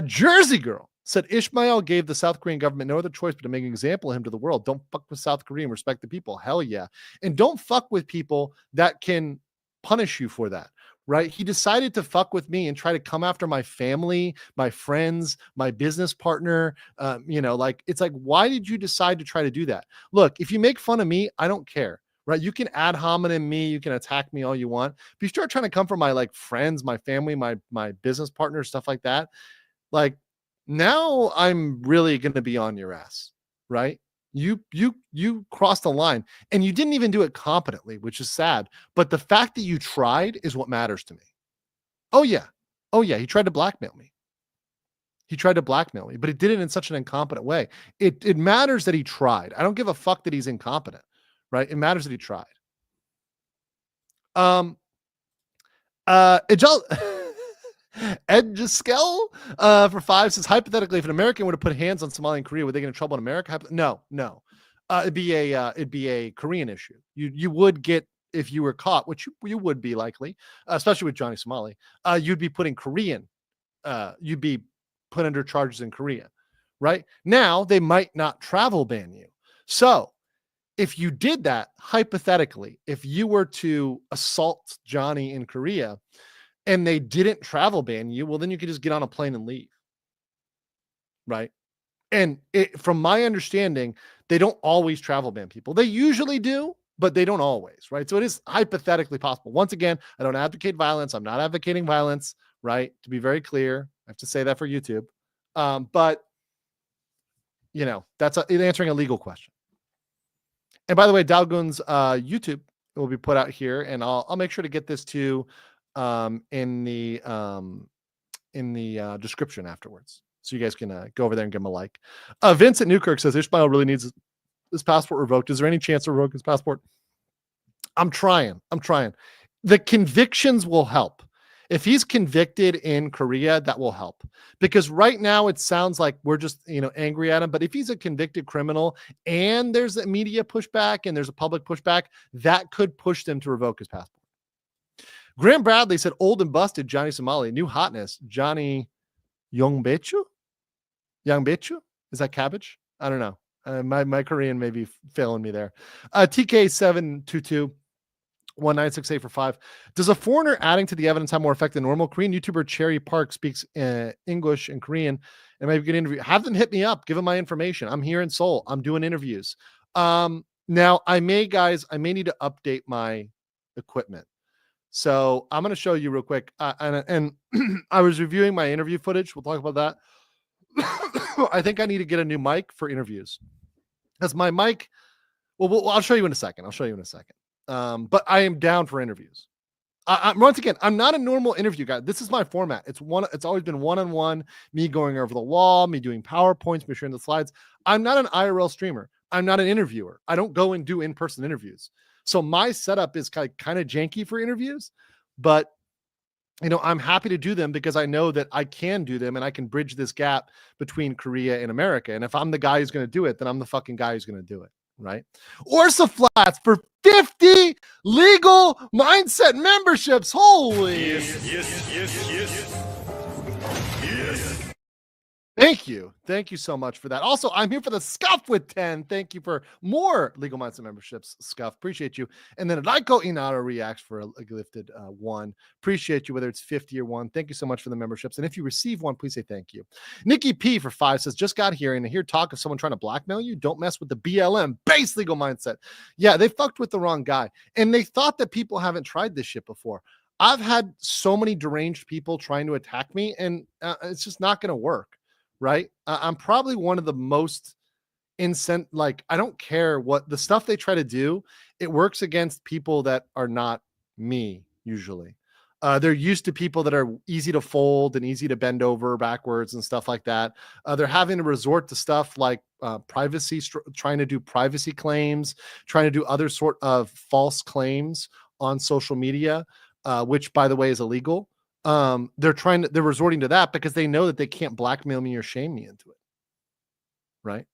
Jersey Girl said, Ishmael gave the South Korean government no other choice but to make an example of him to the world. Don't fuck with South Korea and respect the people. Hell yeah. And don't fuck with people that can punish you for that, right? He decided to fuck with me and try to come after my family, my friends, my business partner. It's like, why did you decide to try to do that? Look, if you make fun of me, I don't care. Right? You can ad hominem me, you can attack me all you want. If you start trying to come for my like friends, my family, my business partners, stuff like that, like now I'm really going to be on your ass, right? You crossed the line and you didn't even do it competently, which is sad. But the fact that you tried is what matters to me. Oh yeah. He tried to blackmail me. But he did it in such an incompetent way. It matters that he tried. I don't give a fuck that he's incompetent. Right? It matters that he tried. Ed Giskel for 5 says, hypothetically, if an American were to put hands on Somalia and Korea, would they get in trouble in America? No. It'd be a Korean issue. You would get, if you were caught, which you would be likely, especially with Johnny Somali, you'd be put under charges in Korea. Right? Now they might not travel ban you. So if you did that, hypothetically, if you were to assault Johnny in Korea and they didn't travel ban you, well, then you could just get on a plane and leave. Right? And from my understanding, they don't always travel ban people. They usually do, but they don't always. Right? So it is hypothetically possible. Once again, I don't advocate violence. I'm not advocating violence. Right? To be very clear, I have to say that for YouTube. But, that's answering a legal question. And by the way, Dalgeun's YouTube will be put out here, and I'll make sure to get this to in the description afterwards, so you guys can go over there and give him a like. Vincent Newkirk says Ishmael really needs his passport revoked. Is there any chance to revoke his passport? I'm trying. The convictions will help. If he's convicted in Korea, that will help, because right now it sounds like we're just, angry at him. But if he's a convicted criminal and there's a media pushback and there's a public pushback, that could push them to revoke his passport. Graham Bradley said, old and busted Johnny Somali, new hotness, Johnny Yongbechu? Is that cabbage? I don't know. My Korean may be failing me there. TK722. 1968 for 5. Does a foreigner adding to the evidence have more effect than normal? Korean YouTuber Cherry Park speaks English and Korean and maybe get an interview. Have them hit me up. Give them my information. I'm here in Seoul. I'm doing interviews. Now I may need to update my equipment. So I'm going to show you real quick. And I was reviewing my interview footage. We'll talk about that. I think I need to get a new mic for interviews, because my mic, I'll show you in a second. But I am down for interviews. Once again, I'm not a normal interview guy. This is my format. It's always been one-on-one, me going over the wall, me doing PowerPoints, me sharing the slides. I'm not an IRL streamer. I'm not an interviewer. I don't go and do in-person interviews. So my setup is kind of janky for interviews, but I'm happy to do them because I know that I can do them and I can bridge this gap between Korea and America. And if I'm the guy who's going to do it, then I'm the fucking guy who's going to do it. right? Orsa Flats for 50 legal mindset memberships. Holy. Yes. Thank you. Thank you so much for that. Also, I'm here for the Scuff with 10. Thank you for more legal mindset memberships, Scuff. Appreciate you. And then Raiko Inara reacts for a gifted 1. Appreciate you, whether it's 50 or 1. Thank you so much for the memberships. And if you receive one, please say thank you. Nikki P for 5 says, just got here and I hear talk of someone trying to blackmail you. Don't mess with the BLM, base legal mindset. Yeah, they fucked with the wrong guy. And they thought that people haven't tried this shit before. I've had so many deranged people trying to attack me, and it's just not going to work. Right? I'm probably one of the most like, I don't care what the stuff they try to do. It works against people that are not me usually. They're used to people that are easy to fold and easy to bend over backwards and stuff like that. They're having to resort to stuff like privacy, trying to do privacy claims, trying to do other sort of false claims on social media, which by the way is illegal. They're resorting to that because they know that they can't blackmail me or shame me into it. Right?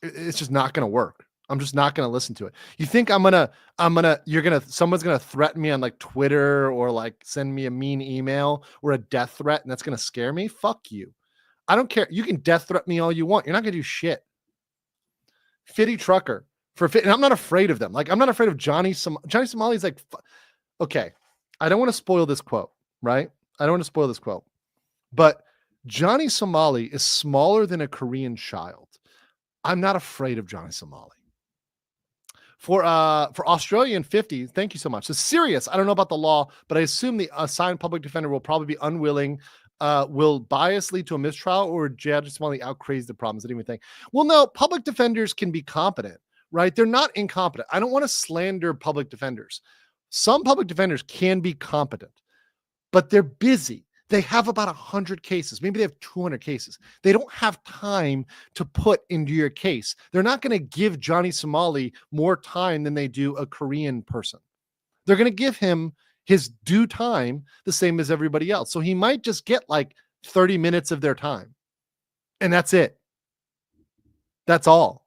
It's just not going to work. I'm just not going to listen to it. You think someone's going to threaten me on like Twitter or like send me a mean email or a death threat and that's going to scare me? Fuck you. I don't care. You can death threat me all you want. You're not going to do shit. Fitty Trucker and I'm not afraid of them. Like, I'm not afraid of Johnny Somali's like, okay, I don't want to spoil this quote. Right? I don't want to spoil this quote, but Johnny Somali is smaller than a Korean child. I'm not afraid of Johnny Somali. For Australian 50, thank you so much. It's serious. I don't know about the law, but I assume the assigned public defender will probably be unwilling. Will bias lead to a mistrial, or Johnny Somali outcraze the problems? I didn't even think. Well, no, public defenders can be competent, right? They're not incompetent. I don't want to slander public defenders. Some public defenders can be competent, but they're busy. They have about 100 cases. Maybe they have 200 cases. They don't have time to put into your case. They're not going to give Johnny Somali more time than they do a Korean person. They're going to give him his due time the same as everybody else. So he might just get like 30 minutes of their time. And that's it. That's all.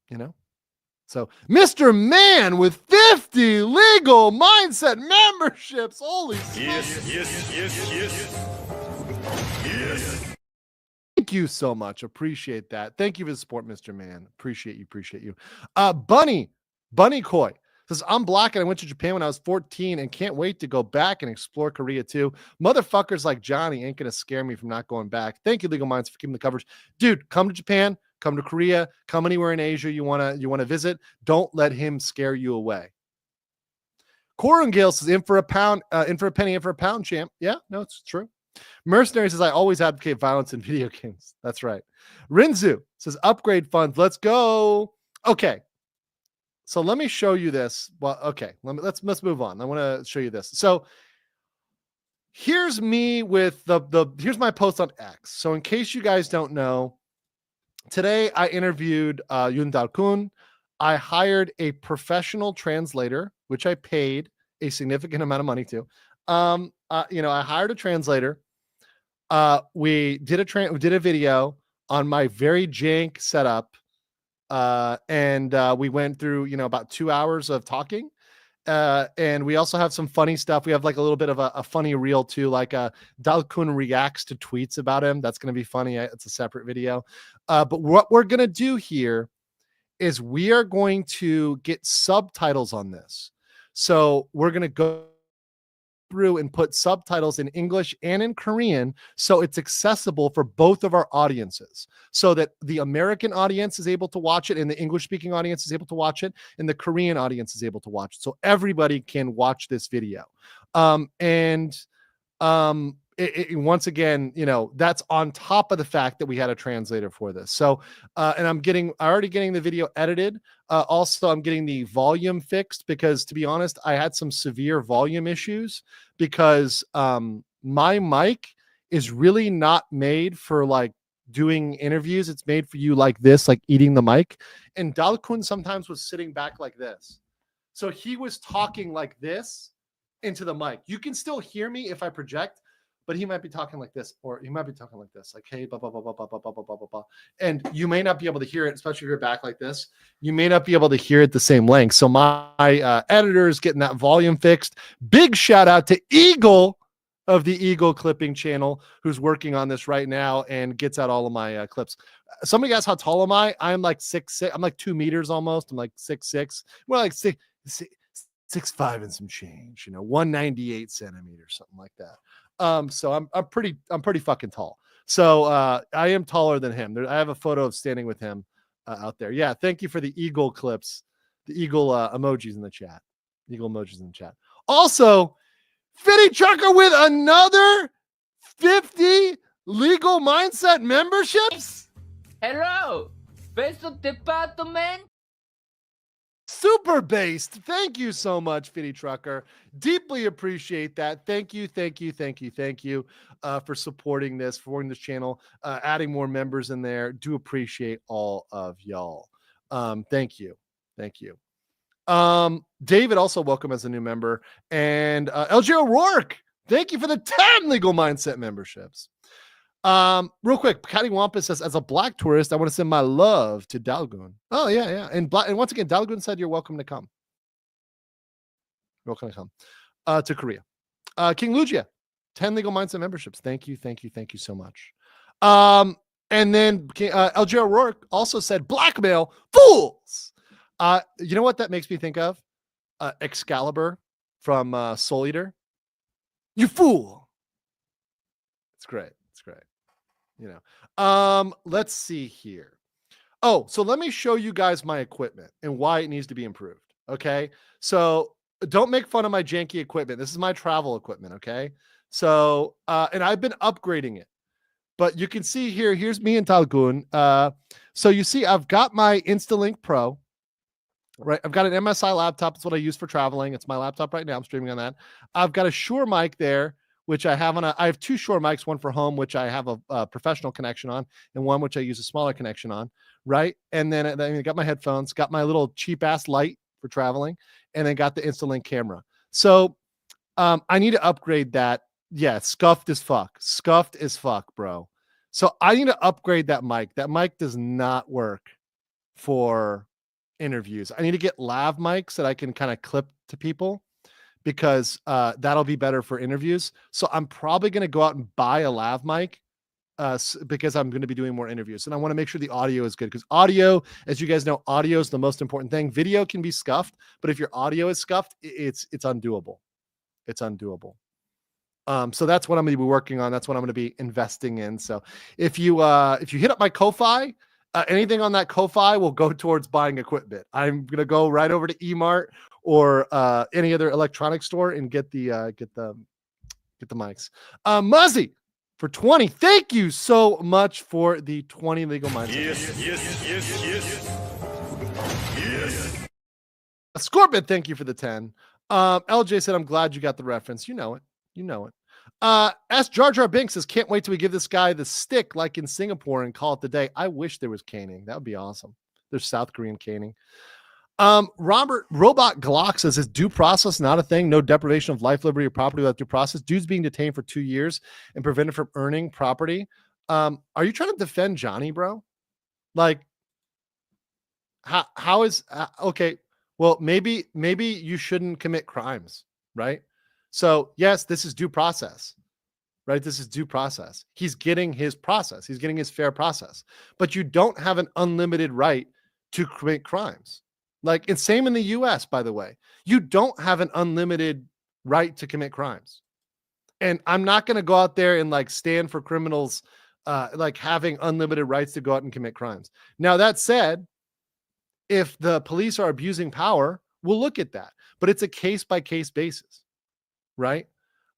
You know? So, Mr. Man with 50 legal mindset memberships. Holy Yes. Thank you so much. Appreciate that. Thank you for the support, Mr. Man. Appreciate you. Bunny Koi says, I'm black and I went to Japan when I was 14 and can't wait to go back and explore Korea too. Motherfuckers like Johnny ain't going to scare me from not going back. Thank you, Legal Minds, for keeping the coverage. Dude, come to Japan. Come to Korea, come anywhere in Asia you want to visit. Don't let him scare you away. Corin Gale says, in for a penny, in for a pound, champ. Yeah, no, it's true. Mercenary says, I always advocate violence in video games. That's right. Rinzu says, upgrade funds. Let's go. Okay. So let me show you this. Well, okay. Let's move on. I want to show you this. So here's me with here's my post on X. So in case you guys don't know, today, I interviewed Yoon Dal-Geun. I hired a professional translator, which I paid a significant amount of money to. I hired a translator. We did a video on my very jank setup, and we went through about 2 hours of talking. And we also have some funny stuff. We have like a little bit of a funny reel too, like Dal-Geun reacts to tweets about him. That's going to be funny. It's a separate video. But what we're going to do here is we are going to get subtitles on this. So we're going to go through and put subtitles in English and in Korean so it's accessible for both of our audiences, so that the American audience is able to watch it and the English speaking audience is able to watch it and the Korean audience is able to watch it, so everybody can watch this video. Once again, that's on top of the fact that we had a translator for this. So, and I'm already getting the video edited. Also, I'm getting the volume fixed because, to be honest, I had some severe volume issues because my mic is really not made for like doing interviews. It's made for you like this, like eating the mic. And Dal-Geun sometimes was sitting back like this. So he was talking like this into the mic. You can still hear me if I project, but he might be talking like this, or he might be talking like this, like, hey, blah, blah, blah, blah, blah, blah, blah, blah, blah, blah, blah. And you may not be able to hear it, especially if you're back like this. You may not be able to hear it the same length. So my editor is getting that volume fixed. Big shout out to Eagle of the Eagle Clipping channel, who's working on this right now and gets out all of my clips. Somebody asked how tall am I? I'm like 6'6". I'm like 2 meters almost. I'm like 6'6". Well, like 6'5" and some change, 198 centimeters, something like that. So I'm pretty fucking tall. So I am taller than him. I have a photo of standing with him out there. Yeah, thank you for the eagle clips, the eagle emojis in the chat. Eagle emojis in the chat. Also, Fitty Trucker with another 50 legal mindset memberships. Hello, beso department. Super based. Thank you so much, Fitty Trucker. Deeply appreciate that. Thank you for supporting this, supporting this channel, adding more members in there. Do appreciate all of y'all. Thank you. David, also welcome as a new member. And LG O'Rourke, thank you for the 10 legal mindset memberships. Real quick, Patty Wampus says, as a black tourist, I want to send my love to Dal-Geun. Oh, yeah. And once again, Dal-Geun said you're welcome to come. Welcome to come to Korea. King Lugia, 10 legal mindset memberships. Thank you so much. And then LG O'Rourke also said, blackmail fools. You know what that makes me think of? Excalibur from Soul Eater. You fool. It's great. Let's see here. Oh, so let me show you guys my equipment and why it needs to be improved. Okay. So don't make fun of my janky equipment. This is my travel equipment. Okay. So, and I've been upgrading it, but you can see here, here's me and Dal-Geun. So you see, I've got my Instalink Pro, right? I've got an MSI laptop. It's what I use for traveling. It's my laptop right now. I'm streaming on that. I've got a Shure mic there, which I have I have two Shure mics, one for home, which I have a professional connection on, and one which I use a smaller connection on, right? And then I got my headphones, got my little cheap ass light for traveling, and then got the Instalink camera. So I need to upgrade that. Yeah, scuffed as fuck, bro. So I need to upgrade that mic. That mic does not work for interviews. I need to get lav mics that I can kind of clip to people, because that'll be better for interviews. So I'm probably going to go out and buy a lav mic because I'm going to be doing more interviews. And I want to make sure the audio is good, because audio, as you guys know, audio is the most important thing. Video can be scuffed, but if your audio is scuffed, it's undoable. It's undoable. So that's what I'm going to be working on. That's what I'm going to be investing in. So if you hit up my Ko-Fi, anything on that Ko-Fi will go towards buying equipment. I'm going to go right over to Emart or any other electronic store and get the mics. Muzzy for 20. Thank you so much for the 20 legal minds. Yes. Scorpion, thank you for the 10. LJ said, I'm glad you got the reference. You know it. S. Jar Jar Binks says, can't wait till we give this guy the stick like in Singapore and call it the day. I wish there was caning. That would be awesome. There's South Korean caning. Robert Robot Glock says, is due process not a thing? No deprivation of life, liberty, or property without due process. Dude's being detained for 2 years and prevented from earning property. Are you trying to defend Johnny, bro? Like, how is okay? Well, maybe you shouldn't commit crimes, right? So yes, this is due process, right? This is due process. He's getting his process. He's getting his fair process. But you don't have an unlimited right to commit crimes. Like, it's same in the US, by the way. You don't have an unlimited right to commit crimes. And I'm not going to go out there and like stand for criminals like having unlimited rights to go out and commit crimes. Now, that said, if the police are abusing power, we'll look at that. But it's a case-by-case basis. Right.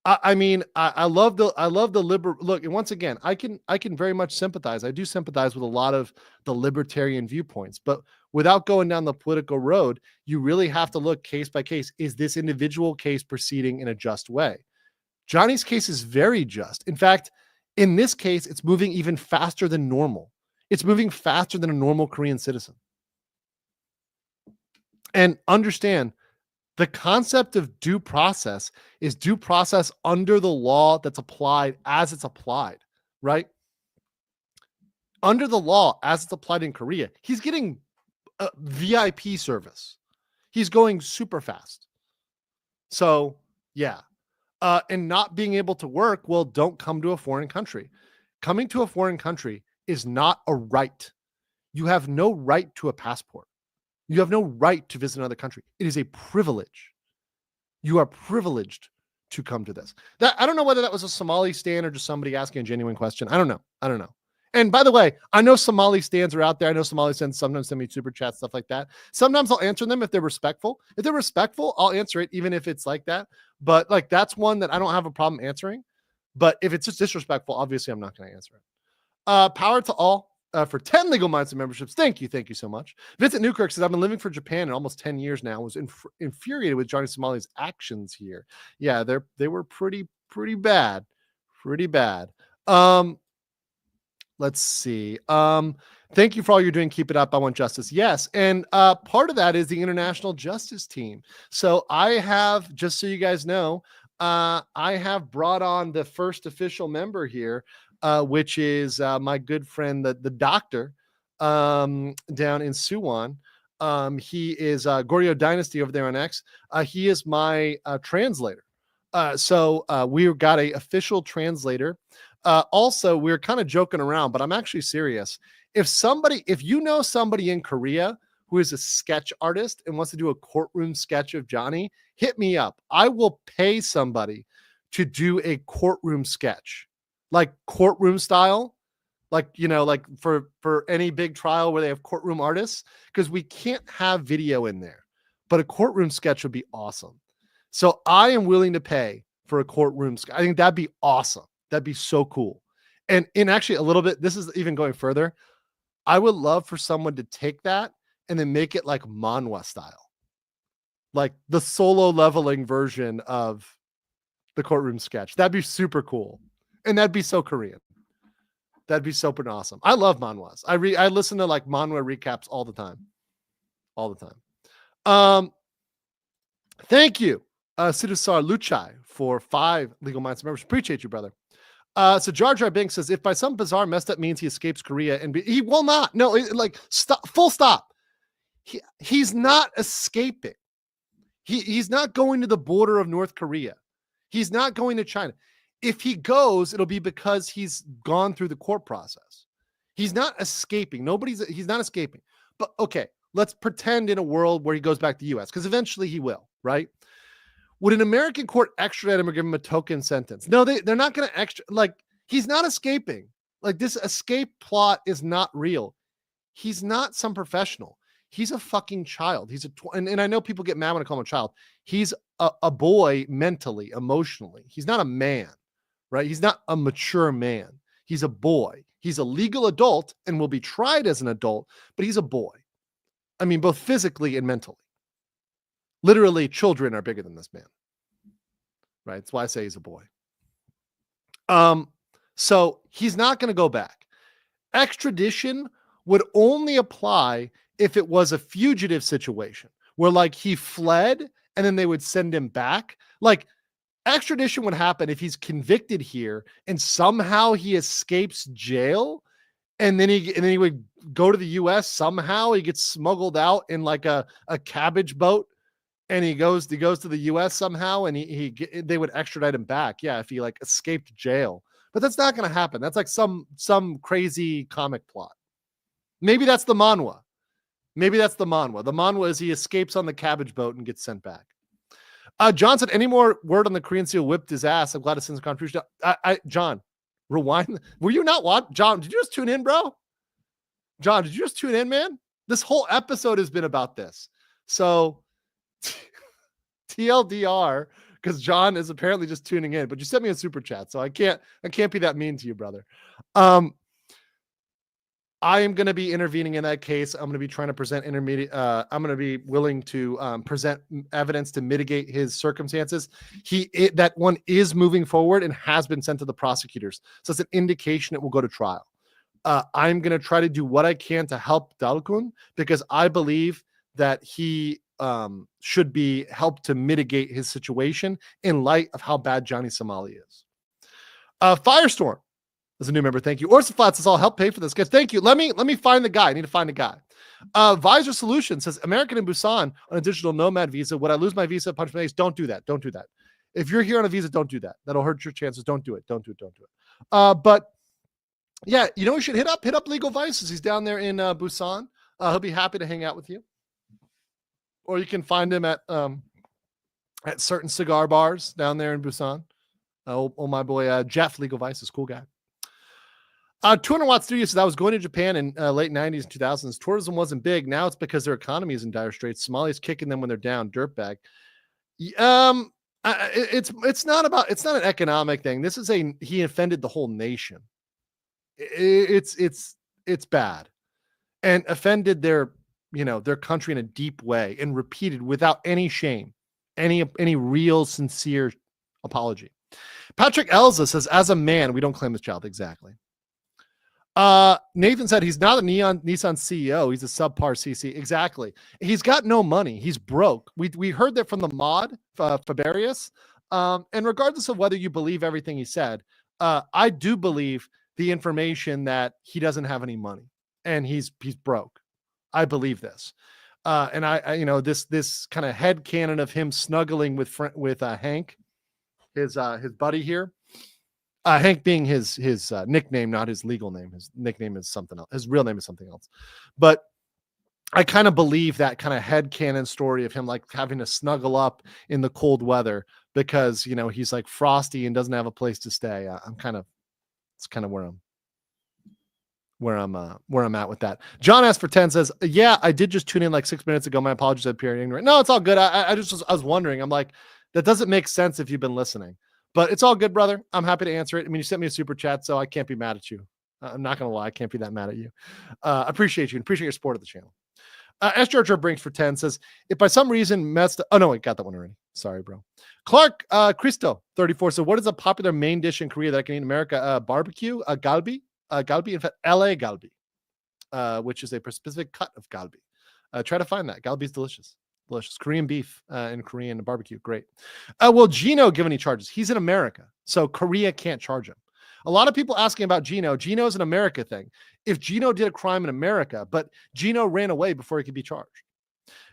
I mean, I love the liberal look. And once again, I can very much sympathize. I do sympathize with a lot of the libertarian viewpoints, but without going down the political road, you really have to look case by case. Is this individual case proceeding in a just way? Johnny's case is very just. In fact, in this case, it's moving even faster than normal. It's moving faster than a normal Korean citizen. And understand, The concept of due process is due process under the law that's applied as it's applied, right? Under the law as it's applied in Korea, he's getting a VIP service. He's going super fast. So, yeah. And not being able to work, well, don't come to a foreign country. Coming to a foreign country is not a right. You have no right to a passport. You have no right to visit another country. It is a privilege. You are privileged to come to this. That I don't know whether that was a Somali stan or just somebody asking a genuine question. I don't know. And by the way, I know Somali stans are out there. I know Somali stans sometimes send me super chats, stuff like that. Sometimes I'll answer them if they're respectful. If they're respectful, I'll answer it even if it's like that. But like that's one that I don't have a problem answering. But if it's just disrespectful, obviously I'm not going to answer it. Power to all. For 10 Legal Minds and memberships. Thank you so much. Vincent Newkirk says, I've been living for Japan in almost 10 years now. I was infuriated with Johnny Somali's actions here. Yeah, they were pretty bad. Let's see. Thank you for all you're doing. Keep it up. I want justice. Yes. And part of that is the International Justice Team. So I have, just so you guys know, I have brought on the first official member here, which is my good friend, the doctor down in Suwon. He is Goryeo Dynasty over there on X. He is my translator. So we've got an official translator. Also, we're kind of joking around, but I'm actually serious. If you know somebody in Korea who is a sketch artist and wants to do a courtroom sketch of Johnny, hit me up. I will pay somebody to do a courtroom sketch, like courtroom style, like, you know, like for any big trial where they have courtroom artists, because we can't have video in there, but a courtroom sketch would be awesome. So I am willing to pay for a courtroom sketch. I think that'd be awesome. That'd be so cool. And in actually a little bit, this is even going further. I would love for someone to take that and then make it like manhwa style, like the solo leveling version of the courtroom sketch. That'd be super cool. And that'd be so Korean. That'd be super awesome. I love manhwas. I listen to like manhwa recaps all the time. Thank you, Sidusar Luchai, for 5 Legal Minds members. Appreciate you, brother. So Jar Jar Binks says, if by some bizarre messed up means he escapes Korea and he will not. No, stop. Full stop. He's not escaping. He's not going to the border of North Korea. He's not going to China. If he goes, it'll be because he's gone through the court process. He's not escaping. He's not escaping. But okay, let's pretend in a world where he goes back to the US, because eventually he will, right? Would an American court extradite him or give him a token sentence? No, they're not going to like, he's not escaping. Like, this escape plot is not real. He's not some professional. He's a fucking child. And I know people get mad when I call him a child. He's a boy mentally, emotionally. He's not a man, right? He's not a mature man. He's a boy. He's a legal adult and will be tried as an adult, but he's a boy. I mean, both physically and mentally. Literally, children are bigger than this man, right? That's why I say he's a boy. So he's not going to go back. Extradition would only apply if it was a fugitive situation where, like, he fled and then they would send him back. Like, extradition would happen if he's convicted here and somehow he escapes jail, and then he would go to the U.S. Somehow he gets smuggled out in like a cabbage boat. And he goes to the U.S. somehow, and they would extradite him back. Yeah, if he like escaped jail, but that's not going to happen. That's like some crazy comic plot. Maybe that's the manhwa. The manhwa is he escapes on the cabbage boat and gets sent back. John said, any more word on the Korean SEAL whipped his ass? I'm glad to send some contribution. John, rewind. Were you not watching? John, did you just tune in, bro? John, did you just tune in, man? This whole episode has been about this. So TLDR, because John is apparently just tuning in, but you sent me a super chat, so I can't be that mean to you, brother. I am going to be intervening in that case. I'm going to be trying to present I'm going to be willing to present evidence to mitigate his circumstances. That one is moving forward and has been sent to the prosecutors, so it's an indication it will go to trial. I'm going to try to do what I can to help Dal-Geun, because I believe that he should be helped to mitigate his situation in light of how bad Johnny Somali is. Firestorm is a new member. Thank you. Orson Flats says, I'll help pay for this. Guys, thank you. Let me find the guy. I need to find a guy. Visor Solution says, American in Busan on a digital nomad visa. Would I lose my visa? Punch my face. Don't do that. Don't do that. If you're here on a visa, don't do that. That'll hurt your chances. Don't do it. Don't do it. Don't do it. But yeah, you know, we should hit up Legal Vices. He's down there in Busan. He'll be happy to hang out with you. Or you can find him at certain cigar bars down there in Busan. Oh my boy, Jeff, Legal Vices, cool guy. 200 Watt Studio says, I was going to Japan in late 90s and 2000s. Tourism wasn't big. Now it's because their economy is in dire straits. Somalia's kicking them when they're down. Dirtbag. It's not an economic thing. This is he offended the whole nation. It's bad, and offended their country in a deep way, and repeated without any shame, any real sincere apology. Patrick Elza says, as a man, we don't claim this child. Exactly. Nathan said he's not a Nissan CEO. He's a subpar CC. Exactly. He's got no money. He's broke. We heard that from the mod, Fabarius. And regardless of whether you believe everything he said, I do believe the information that he doesn't have any money and he's broke. I believe this. And I this kind of headcanon of him snuggling with Hank, his buddy here. Hank being his nickname, not his legal name. His nickname is something else. His real name is something else. But I kind of believe that kind of headcanon story of him like having to snuggle up in the cold weather because, he's like frosty and doesn't have a place to stay. It's kind of where I'm at with that. John asked for 10 says, yeah, I did just tune in like 6 minutes ago. My apologies, I appeared ignorant. No, it's all good. I was wondering. I'm like, that doesn't make sense if you've been listening. But it's all good, brother. I'm happy to answer it. I mean, you sent me a super chat, so I can't be mad at you. I'm not going to lie. I can't be that mad at you. I appreciate you and appreciate your support of the channel. S. George Brinks for 10 says, if by some reason oh, no, wait, got that one already. Sorry, bro. Clark Christo, 34. So what is a popular main dish in Korea that I can eat in America? Barbecue, galbi, in fact, LA galbi, which is a specific cut of galbi. Try to find that. Galbi is delicious. Delicious. Korean beef and Korean barbecue. Great. Will Gino give any charges? He's in America, so Korea can't charge him. A lot of people asking about Gino. Gino's an America thing. If Gino did a crime in America, but Gino ran away before he could be charged.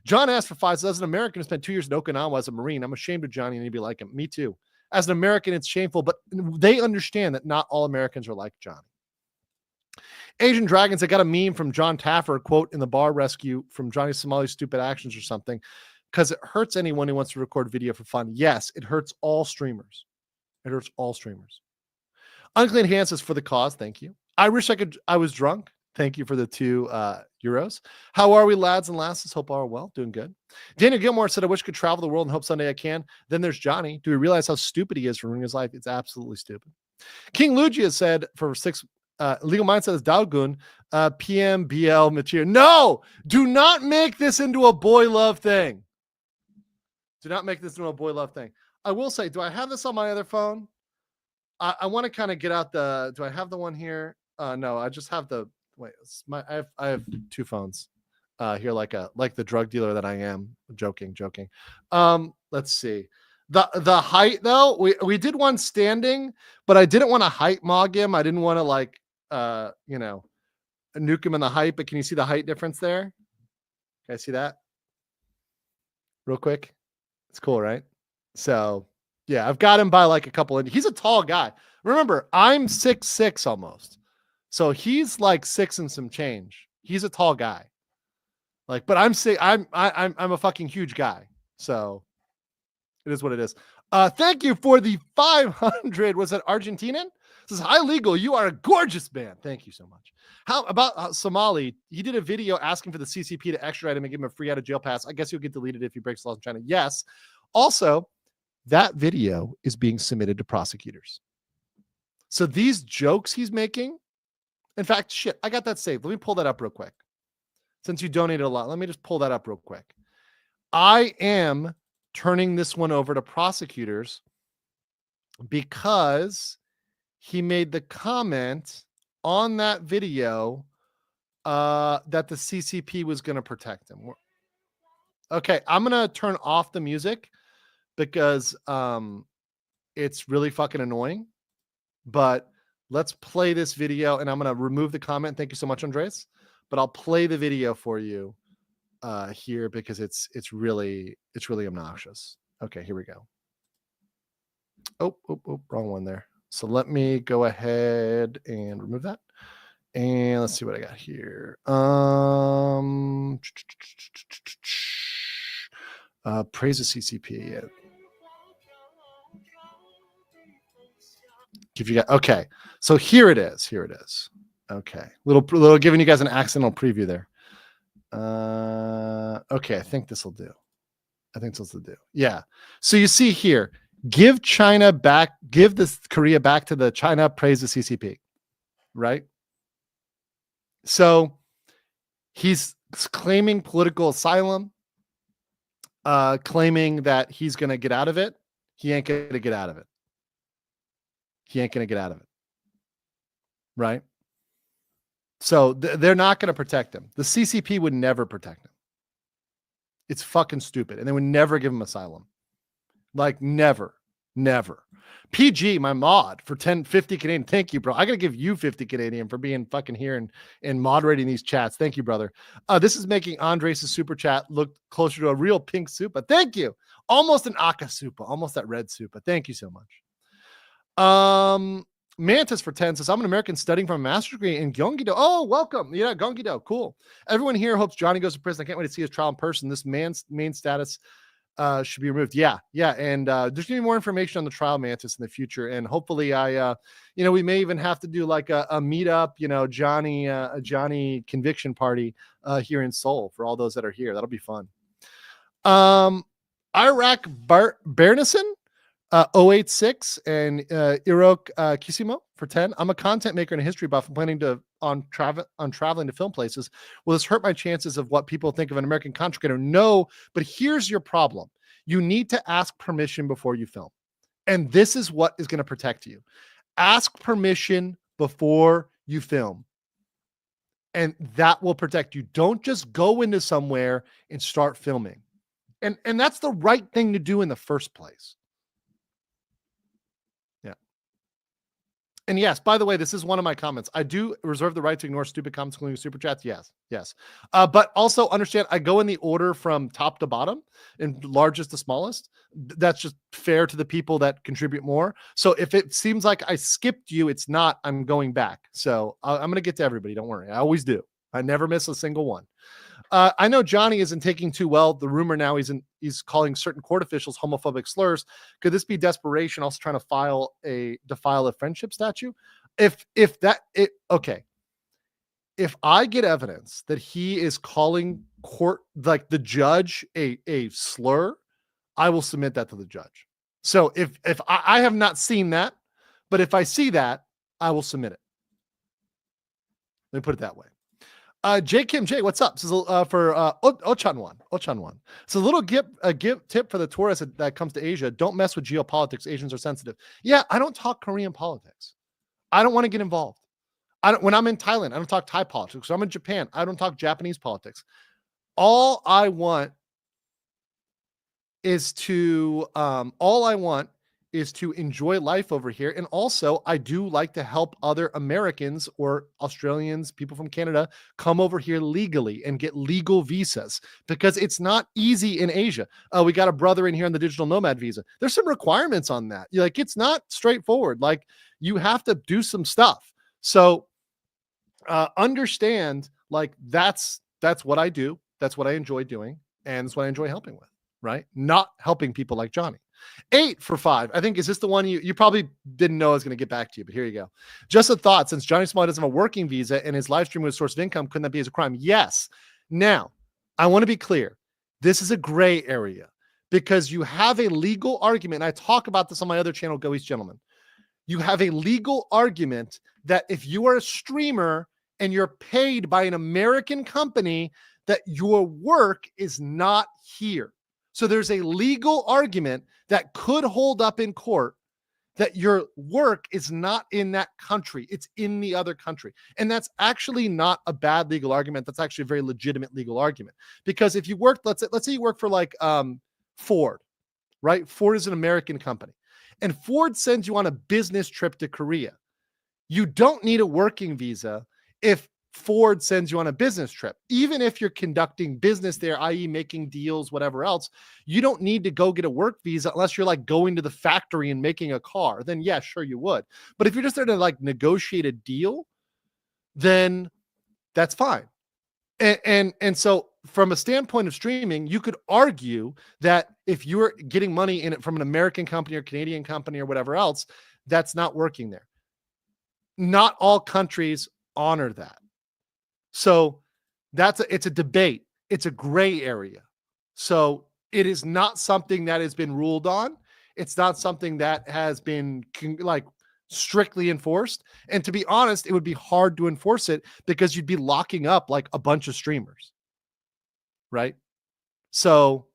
John asked for 5. So as an American who spent 2 years in Okinawa as a Marine, I'm ashamed of Johnny and he'd be like him. Me too. As an American, it's shameful, but they understand that not all Americans are like Johnny. Asian Dragons, I got a meme from John Taffer, quote, in the bar rescue from Johnny Somali's stupid actions or something, because it hurts anyone who wants to record video for fun. Yes, it hurts all streamers. It hurts all streamers. Unclean Hands says, for the cause, thank you. I wish I was drunk. Thank you for the 2 euros. How are we, lads and lasses? Hope all are well. Doing good. Daniel Gilmore said, I wish I could travel the world and hope someday I can. Then there's Johnny. Do we realize how stupid he is for ruining his life? It's absolutely stupid. King Luigi has said for 6, Legal Mindset is Dal-Geun, PMBL material. No, do not make this into a boy love thing. Do not make this into a boy love thing. I will say, do I have this on my other phone? I want to kind of get out do I have the one here? No, I just have I have 2 phones here, like the drug dealer that I am. Joking. Let's see. The height though, we did one standing, but I didn't want to height mog him. I didn't want to nuke him in the height, but can you see the height difference there? Can I see that real quick? It's cool, right? So yeah, I've got him by like a couple of, he's a tall guy. Remember, I'm 6'6" almost. So he's like 6 and some change. He's a tall guy. Like, but I'm a fucking huge guy. So it is what it is. Thank you for the 500. Was it Argentinian? It says, hi, Legal. You are a gorgeous man. Thank you so much. How about Somali? He did a video asking for the CCP to extradite him and give him a free out of jail pass. I guess he'll get deleted if he breaks laws in China. Yes. Also, that video is being submitted to prosecutors. So these jokes he's making, in fact, shit, I got that saved. Let me pull that up real quick. Since you donated a lot, let me just pull that up real quick. I am turning this one over to prosecutors because he made the comment on that video that the CCP was going to protect him. Okay, I'm gonna turn off the music because it's really fucking annoying. But let's play this video, and I'm gonna remove the comment. Thank you so much, Andres. But I'll play the video for you here because it's really obnoxious. Okay, here we go. Oh, wrong one there. So let me go ahead and remove that. And let's see what I got here. Praise the CCP. Yeah. If you got okay, so here it is. Okay, little giving you guys an accidental preview there. Okay, I think this will do. Yeah. So you see here, give China back, give this Korea back to the China, praise the CCP, right? So he's claiming political asylum, claiming that he's going to get out of it. He ain't going to get out of it. Right? So they're not going to protect him. The CCP would never protect him. It's fucking stupid. And they would never give him asylum. Like never. PG, my mod, for 50 Canadian. Thank you, bro. I got to give you 50 Canadian for being fucking here and moderating these chats. Thank you, brother. This is making Andres' super chat look closer to a real pink soup. But thank you. Almost an Aka soup. Almost that red soup. But thank you so much. Mantis for 10 says, I'm an American studying for a master's degree in Gyeonggi-do. Oh, welcome. Yeah, Gyeonggi-do. Cool. Everyone here hopes Johnny goes to prison. I can't wait to see his trial in person. This man's main status should be removed. Yeah. And there's going to be more information on the trial, Mantis, in the future. And hopefully we may even have to do like a meetup, a Johnny conviction party here in Seoul for all those that are here. That'll be fun. Iraq Barnison 086 and Irok Kisimo for 10. I'm a content maker and a history buff. I'm planning on traveling to film places. Will this hurt my chances of what people think of an American content creator? No, but here's your problem. You need to ask permission before you film. And this is what is going to protect you. Ask permission before you film. And that will protect you. Don't just go into somewhere and start filming. And that's the right thing to do in the first place. And yes, by the way, this is one of my comments. I do reserve the right to ignore stupid comments, including super chats. Yes. But also understand, I go in the order from top to bottom and largest to smallest. That's just fair to the people that contribute more. So if it seems like I skipped you, it's not. I'm going back. So I'm going to get to everybody. Don't worry. I always do. I never miss a single one. I know Johnny isn't taking too well. The rumor now he's calling certain court officials homophobic slurs. Could this be desperation? Also trying to defile a friendship statue? If I get evidence that he is calling court, like the judge, a slur, I will submit that to the judge. So if I have not seen that, but if I see that, I will submit it. Let me put it that way. J Kim J, what's up? This is for Ochanwan. It's a little give tip for the tourist that comes to Asia. Don't mess with geopolitics. Asians are sensitive. Yeah, I don't talk Korean politics. I don't want to get involved. When I'm in Thailand, I don't talk Thai politics. When I'm in Japan, I don't talk Japanese politics. All I want is to enjoy life over here. And also, I do like to help other Americans or Australians, people from Canada, come over here legally and get legal visas because it's not easy in Asia. We got a brother in here on the digital nomad visa. There's some requirements on that. It's not straightforward. Like, you have to do some stuff. So understand, like, that's what I do. That's what I enjoy doing. And it's what I enjoy helping with, right? Not helping people like Johnny. 8 for 5. I think, is this the one you probably didn't know I was going to get back to you, but here you go. Just a thought, since Johnny Somali doesn't have a working visa and his live stream was a source of income, couldn't that be as a crime? Yes. Now, I want to be clear. This is a gray area because you have a legal argument. And I talk about this on my other channel, Go East Gentlemen. You have a legal argument that if you are a streamer and you're paid by an American company, that your work is not here. So there's a legal argument that could hold up in court that your work is not in that country, it's in the other country. And that's actually not a bad legal argument. That's actually a very legitimate legal argument. Because if you work, let's say you work for like Ford, right? Ford is an American company. And Ford sends you on a business trip to Korea. You don't need a working visa if Ford sends you on a business trip. Even if you're conducting business there, i.e. making deals, whatever else, you don't need to go get a work visa unless you're like going to the factory and making a car. Then yeah, sure you would. But if you're just there to like negotiate a deal, then that's fine. And so from a standpoint of streaming, you could argue that if you're getting money in it from an American company or Canadian company or whatever else, that's not working there. Not all countries honor that. So it's a debate. It's a gray area. So it is not something that has been ruled on. It's not something that has been like strictly enforced. And to be honest, it would be hard to enforce it because you'd be locking up like a bunch of streamers. Right? So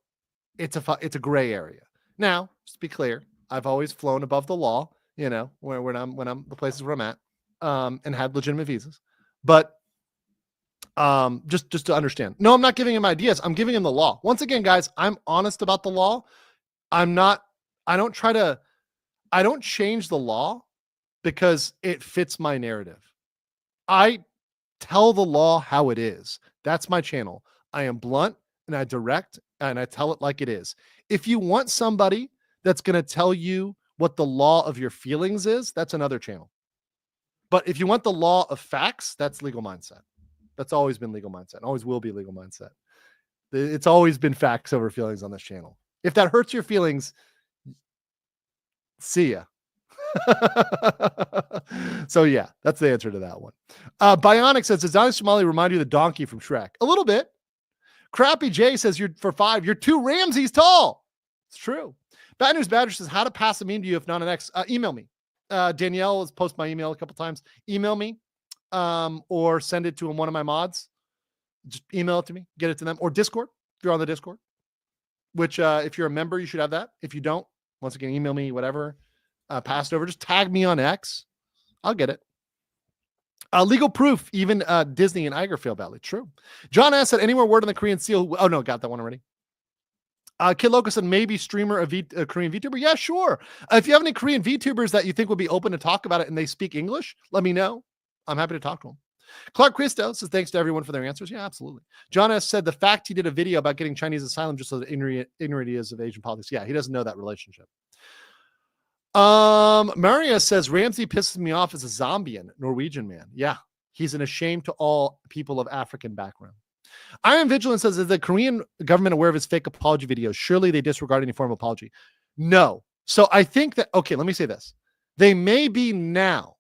it's a gray area. Now, just to be clear, I've always flown above the law, you know, when I'm the places where I'm at, and had legitimate visas. But just to understand. No, I'm not giving him ideas. I'm giving him the law. Once again, guys, I'm honest about the law. I don't change the law because it fits my narrative. I tell the law how it is. That's my channel. I am blunt and I direct and I tell it like it is. If you want somebody that's going to tell you what the law of your feelings is, that's another channel. But if you want the law of facts, that's legal mindset. That's always been legal mindset. And always will be legal mindset. It's always been facts over feelings on this channel. If that hurts your feelings, see ya. So yeah, that's the answer to that one. Bionic says, does Donnie Somali remind you of the donkey from Shrek? A little bit. Crappy J says, you're 2 Ramses tall. It's true. Bad News Badger says, how to pass a meme to you if not an X? Email me. Danielle has posted my email a couple times. Email me or send it to one of my mods. Just email it to me, get it to them, or Discord if you're on the Discord, which if you're a member, you should have that. If you don't, once again, email me, whatever, pass it over. Just tag me on X. I'll get it. Legal proof, even Disney and Iger feel badly. True. John S. said, any more word on the Korean seal? Oh, no, got that one already. Kid Loco said, maybe streamer, a Korean VTuber. Yeah, sure. If you have any Korean VTubers that you think would be open to talk about it and they speak English, let me know. I'm happy to talk to them. Clark Christo says, thanks to everyone for their answers. Yeah, absolutely. John S. said, the fact he did a video about getting Chinese asylum just so ignorant he is of Asian politics. Yeah, he doesn't know that relationship. Maria says, Ramsey pisses me off as a Zambian Norwegian man. Yeah, he's an shame to all people of African background. Iron Vigilant says, is the Korean government aware of his fake apology videos? Surely they disregard any form of apology. No. So I think that, okay, let me say this. They may be now,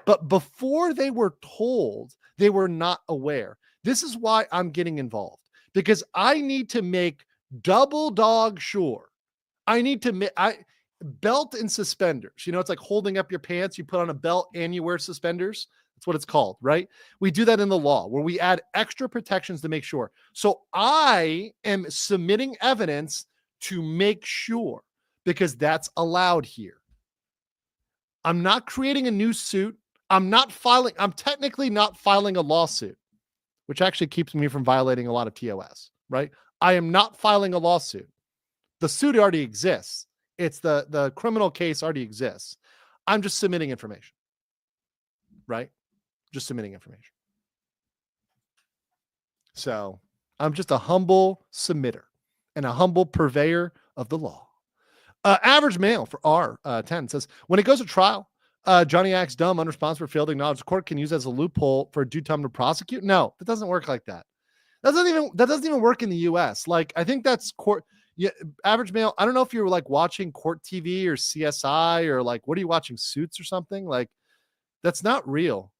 but before they were told, they were not aware. This is why I'm getting involved, because I need to make double dog sure. I need to make belt and suspenders. You know, it's like holding up your pants. You put on a belt and you wear suspenders. That's what it's called, right? We do that in the law where we add extra protections to make sure. So I am submitting evidence to make sure, because that's allowed here. I'm not creating a new suit. I'm technically not filing a lawsuit, which actually keeps me from violating a lot of TOS, right? I am not filing a lawsuit. The suit already exists. It's the criminal case already exists. I'm just submitting information, right? Just submitting information. So I'm just a humble submitter and a humble purveyor of the law. Average male for R10 says, when it goes to trial, Johnny acts dumb, unresponsive, or failed to acknowledge the court can use as a loophole for due time to prosecute. No, that doesn't work like that. That doesn't even work in the US. Like, I think that's court. Yeah, average male. I don't know if you're like watching Court TV or CSI or like, what are you watching, Suits or something? Like, that's not real.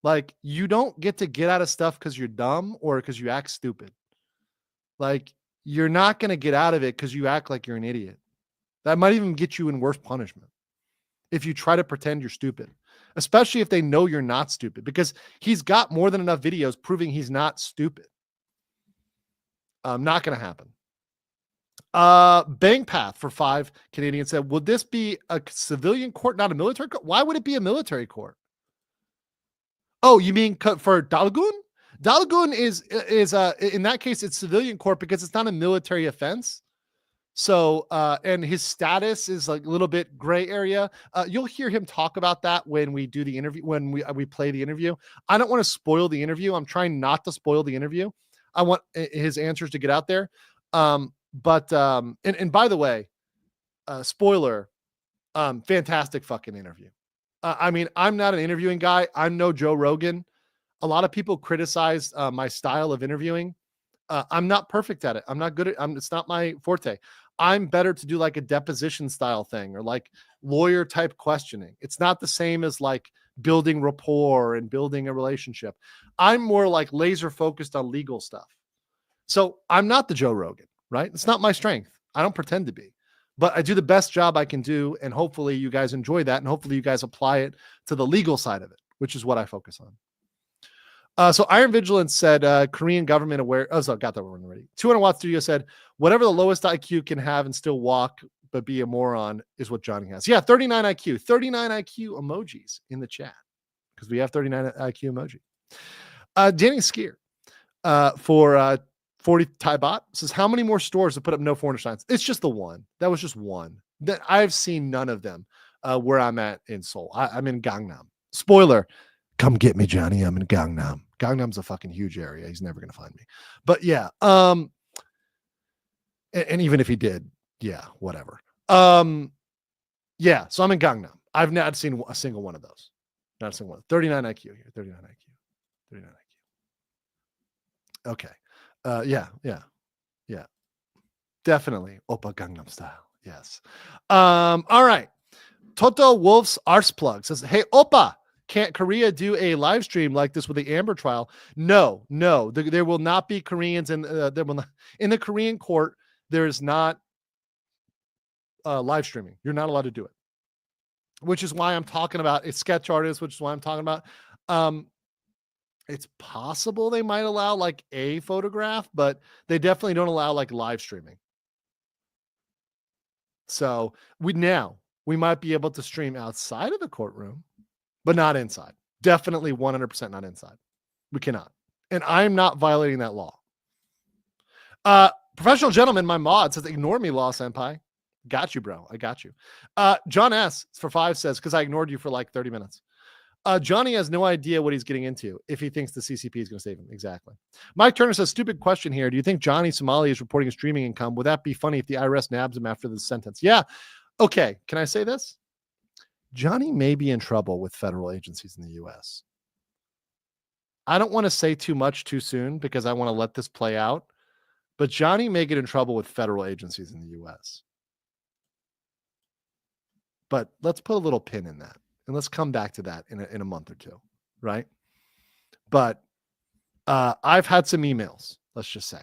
Like, you don't get out of stuff because you're dumb or because you act stupid. Like, you're not going to get out of it because you act like you're an idiot. That might even get you in worse punishment if you try to pretend you're stupid, especially if they know you're not stupid, because he's got more than enough videos proving he's not stupid. Not going to happen. Bang Path for 5 Canadian said, would this be a civilian court, not a military court? Why would it be a military court? Oh, you mean for Dal-Geun? Dal-Geun is in that case, it's civilian court because it's not a military offense. So, and his status is like a little bit gray area. You'll hear him talk about that when we do the interview, when we play the interview. I don't want to spoil the interview. I'm trying not to spoil the interview. I want his answers to get out there. And by the way, spoiler, fantastic fucking interview. I mean, I'm not an interviewing guy. I'm no Joe Rogan. A lot of people criticize my style of interviewing. I'm not perfect at it. I'm not good at it's not my forte. I'm better to do like a deposition style thing or like lawyer type questioning. It's not the same as like building rapport and building a relationship. I'm more like laser focused on legal stuff. So I'm not the Joe Rogan, right? It's not my strength. I don't pretend to be, but I do the best job I can do. And hopefully you guys enjoy that. And hopefully you guys apply it to the legal side of it, which is what I focus on. So Iron Vigilance said, Korean government aware. Oh, so I got that one already. 200 Watt Studio said, whatever the lowest IQ can have and still walk, but be a moron is what Johnny has. Yeah. 39 IQ, 39 IQ emojis in the chat because we have 39 IQ emoji. Danny Skier, for 40 Thai bot says, how many more stores to put up no foreigner signs? It's just the one. That was just one. That I've seen none of them where I'm at in Seoul. I'm in Gangnam. Spoiler, come get me, Johnny. I'm in Gangnam. Gangnam's a fucking huge area. He's never gonna find me. But yeah, and even if he did, yeah, whatever. Yeah, so I'm in Gangnam. I've not seen a single one of those. Not a single one. 39 IQ here. 39 IQ. 39 IQ. Okay. Yeah. Definitely. Oppa Gangnam style. Yes. All right. Toto Wolf's Arse Plug says, hey, Oppa, can't Korea do a live stream like this with the Amber trial? No. There will not be Koreans in the Korean court. There is not live streaming. You're not allowed to do it, which is why I'm talking about a sketch artist, which is why I'm talking about, it's possible they might allow like a photograph, but they definitely don't allow like live streaming. So we might be able to stream outside of the courtroom, but not inside. Definitely 100% not inside. We cannot. And I'm not violating that law. Professional gentleman, my mod says, ignore me, Law Senpai. Got you, bro. I got you. John S. for 5 says, because I ignored you for like 30 minutes. Johnny has no idea what he's getting into if he thinks the CCP is going to save him. Exactly. Mike Turner says, stupid question here. Do you think Johnny Somali is reporting a streaming income? Would that be funny if the IRS nabs him after the sentence? Yeah. Okay. Can I say this? Johnny may be in trouble with federal agencies in the U.S. I don't want to say too much too soon because I want to let this play out, but Johnny may get in trouble with federal agencies in the U.S. But let's put a little pin in that. And let's come back to that in a month or two, right? But I've had some emails, let's just say,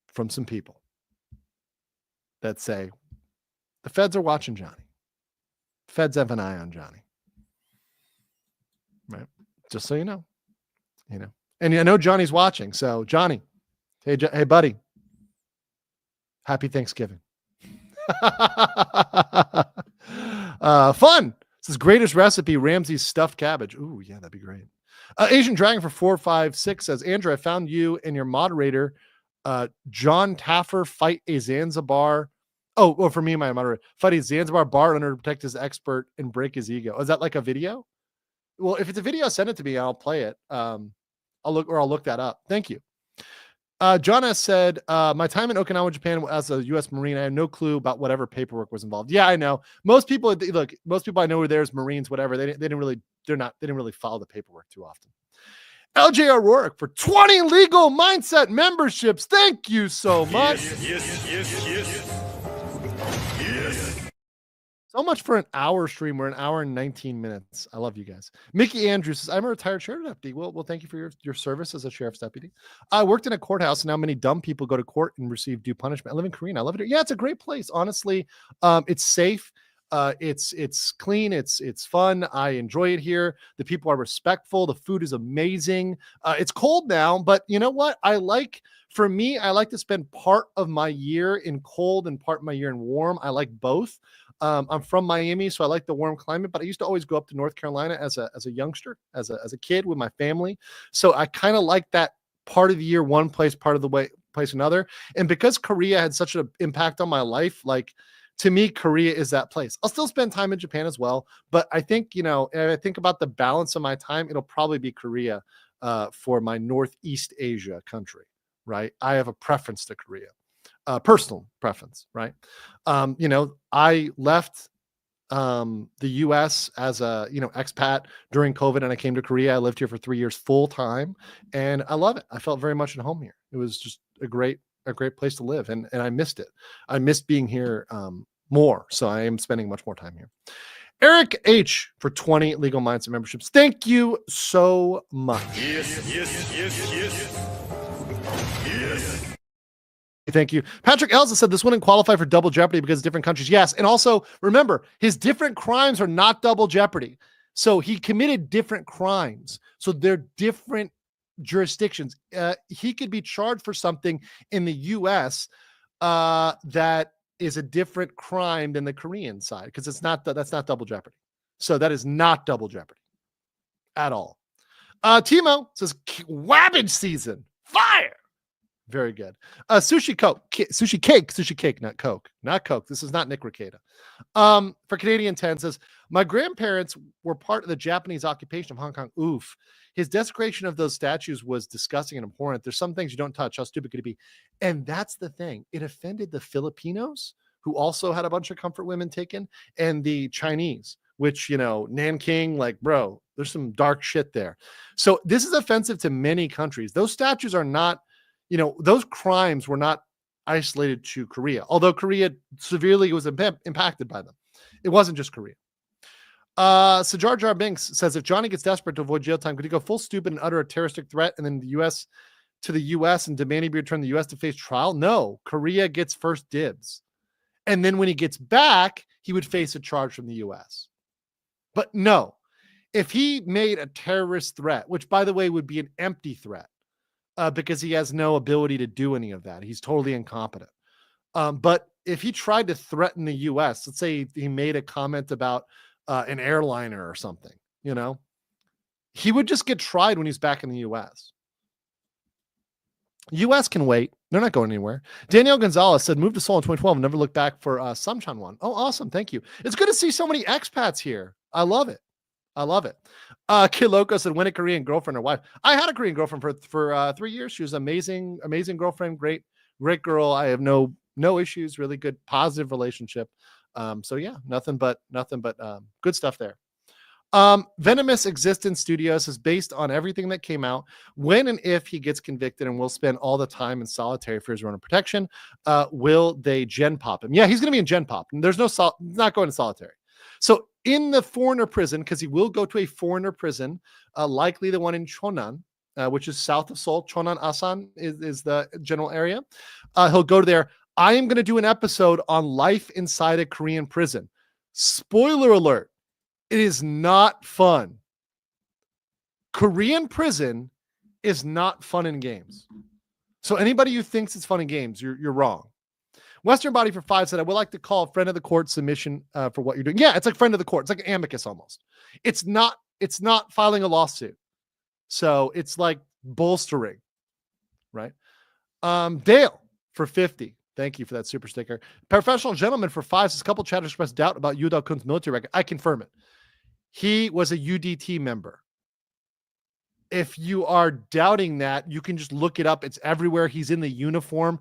from some people that say the feds are watching Johnny. Feds have an eye on Johnny, right? Just so you know. And I know Johnny's watching. So Johnny, hey, buddy, happy Thanksgiving. Fun. This is greatest recipe, Ramsey's stuffed cabbage. Ooh, yeah, that'd be great. Asian Dragon for 456 says, Andrew, I found you and your moderator, John Taffer, fight a Zanzibar. Oh, for me, my moderator, fight a Zanzibar bar owner to protect his expert and break his ego. Is that like a video? Well, if it's a video, send it to me. I'll play it. I'll look that up. Thank you. John S. said, my time in Okinawa, Japan as a U.S. Marine, I have no clue about whatever paperwork was involved. Yeah, I know. Most people I know were there as Marines, whatever. They didn't really follow the paperwork too often. LJ O'Rourke for 20 legal mindset memberships. Thank you so much. Yes. So much for an hour stream. We're an hour and 19 minutes. I love you guys. Mickey Andrews says, I'm a retired sheriff deputy. Well, thank you for your service as a sheriff's deputy. I worked in a courthouse, and now many dumb people go to court and receive due punishment. I live in Korea. I love it here. Yeah, it's a great place. Honestly, it's safe. It's clean, it's fun. I enjoy it here. The people are respectful. The food is amazing. It's cold now, but you know what? For me, I like to spend part of my year in cold and part of my year in warm. I like both. I'm from Miami, so I like the warm climate, but I used to always go up to North Carolina as a youngster, as a kid with my family. So I kind of like that part of the year, one place, part of the place another. And because Korea had such an impact on my life, like to me, Korea is that place. I'll still spend time in Japan as well, but I think, if I think about the balance of my time, it'll probably be Korea for my Northeast Asia country, right? I have a preference to Korea. Personal preference, right? I left the US as a expat during COVID, and I came to Korea. I lived here for 3 years full time, and I love it. I felt very much at home here. It was just a great place to live, and I missed it. I missed being here more, so I am spending much more time here. Eric H for 20 Legal Mindset memberships. Thank you so much. Yes. Thank you. Patrick Elsa said this wouldn't qualify for double jeopardy because of different countries. Yes. And also remember, his different crimes are not double jeopardy. So he committed different crimes. So they're different jurisdictions. He could be charged for something in the US that is a different crime than the Korean side, because that's not double jeopardy. So that is not double jeopardy at all. Timo says Wabbage season. Fire. Very good. Sushi cake, not Coke. This is not Nick Rekieta. For Canadian 10 says, my grandparents were part of the Japanese occupation of Hong Kong. Oof. His desecration of those statues was disgusting and abhorrent. There's some things you don't touch. How stupid could it be? And that's the thing. It offended the Filipinos, who also had a bunch of comfort women taken, and the Chinese, which, Nanking, like, bro, there's some dark shit there. So this is offensive to many countries. Those statues are not, those crimes were not isolated to Korea, although Korea severely was impacted by them. It wasn't just Korea. So Jar Jar Binks says, if Johnny gets desperate to avoid jail time, could he go full stupid and utter a terroristic threat and then the U.S. and demand he be returned to the U.S. to face trial? No, Korea gets first dibs. And then when he gets back, he would face a charge from the U.S. But no, if he made a terrorist threat, which by the way would be an empty threat, because he has no ability to do any of that. He's totally incompetent. But if he tried to threaten the U.S., let's say he made a comment about an airliner or something, he would just get tried when he's back in the U.S. U.S. can wait. They're not going anywhere. Danielle Gonzalez said, moved to Seoul in 2012 and never looked back for Samchan one. Oh, awesome. Thank you. It's good to see so many expats here. I love it. Kid Loco said, when a Korean girlfriend or wife. I had a Korean girlfriend for 3 years. She was amazing girlfriend, great girl. I have no issues, really good, positive relationship. So yeah, nothing but good stuff there. Venomous Existence Studios is based on everything that came out. When and if he gets convicted and will spend all the time in solitary for his own protection, will they gen pop him? Yeah, he's going to be in gen pop. There's not going to solitary. So in the foreigner prison, because he will go to a foreigner prison, likely the one in Chonan, which is south of Seoul. Chonan Asan is the general area. He'll go to there. I am going to do an episode on life inside a Korean prison. Spoiler alert. It is not fun. Korean prison is not fun in games. So anybody who thinks it's fun in games, you're wrong. Western Body for 5 said, I would like to call friend of the court submission for what you're doing. Yeah, it's like friend of the court. It's like an amicus almost. It's not filing a lawsuit. So it's like bolstering, right? Dale for 50. Thank you for that super sticker. Professional Gentleman for 5 says, a couple chatters expressed doubt about Yu Dal-Geun's military record. I confirm it. He was a UDT member. If you are doubting that, you can just look it up. It's everywhere. He's in the uniform.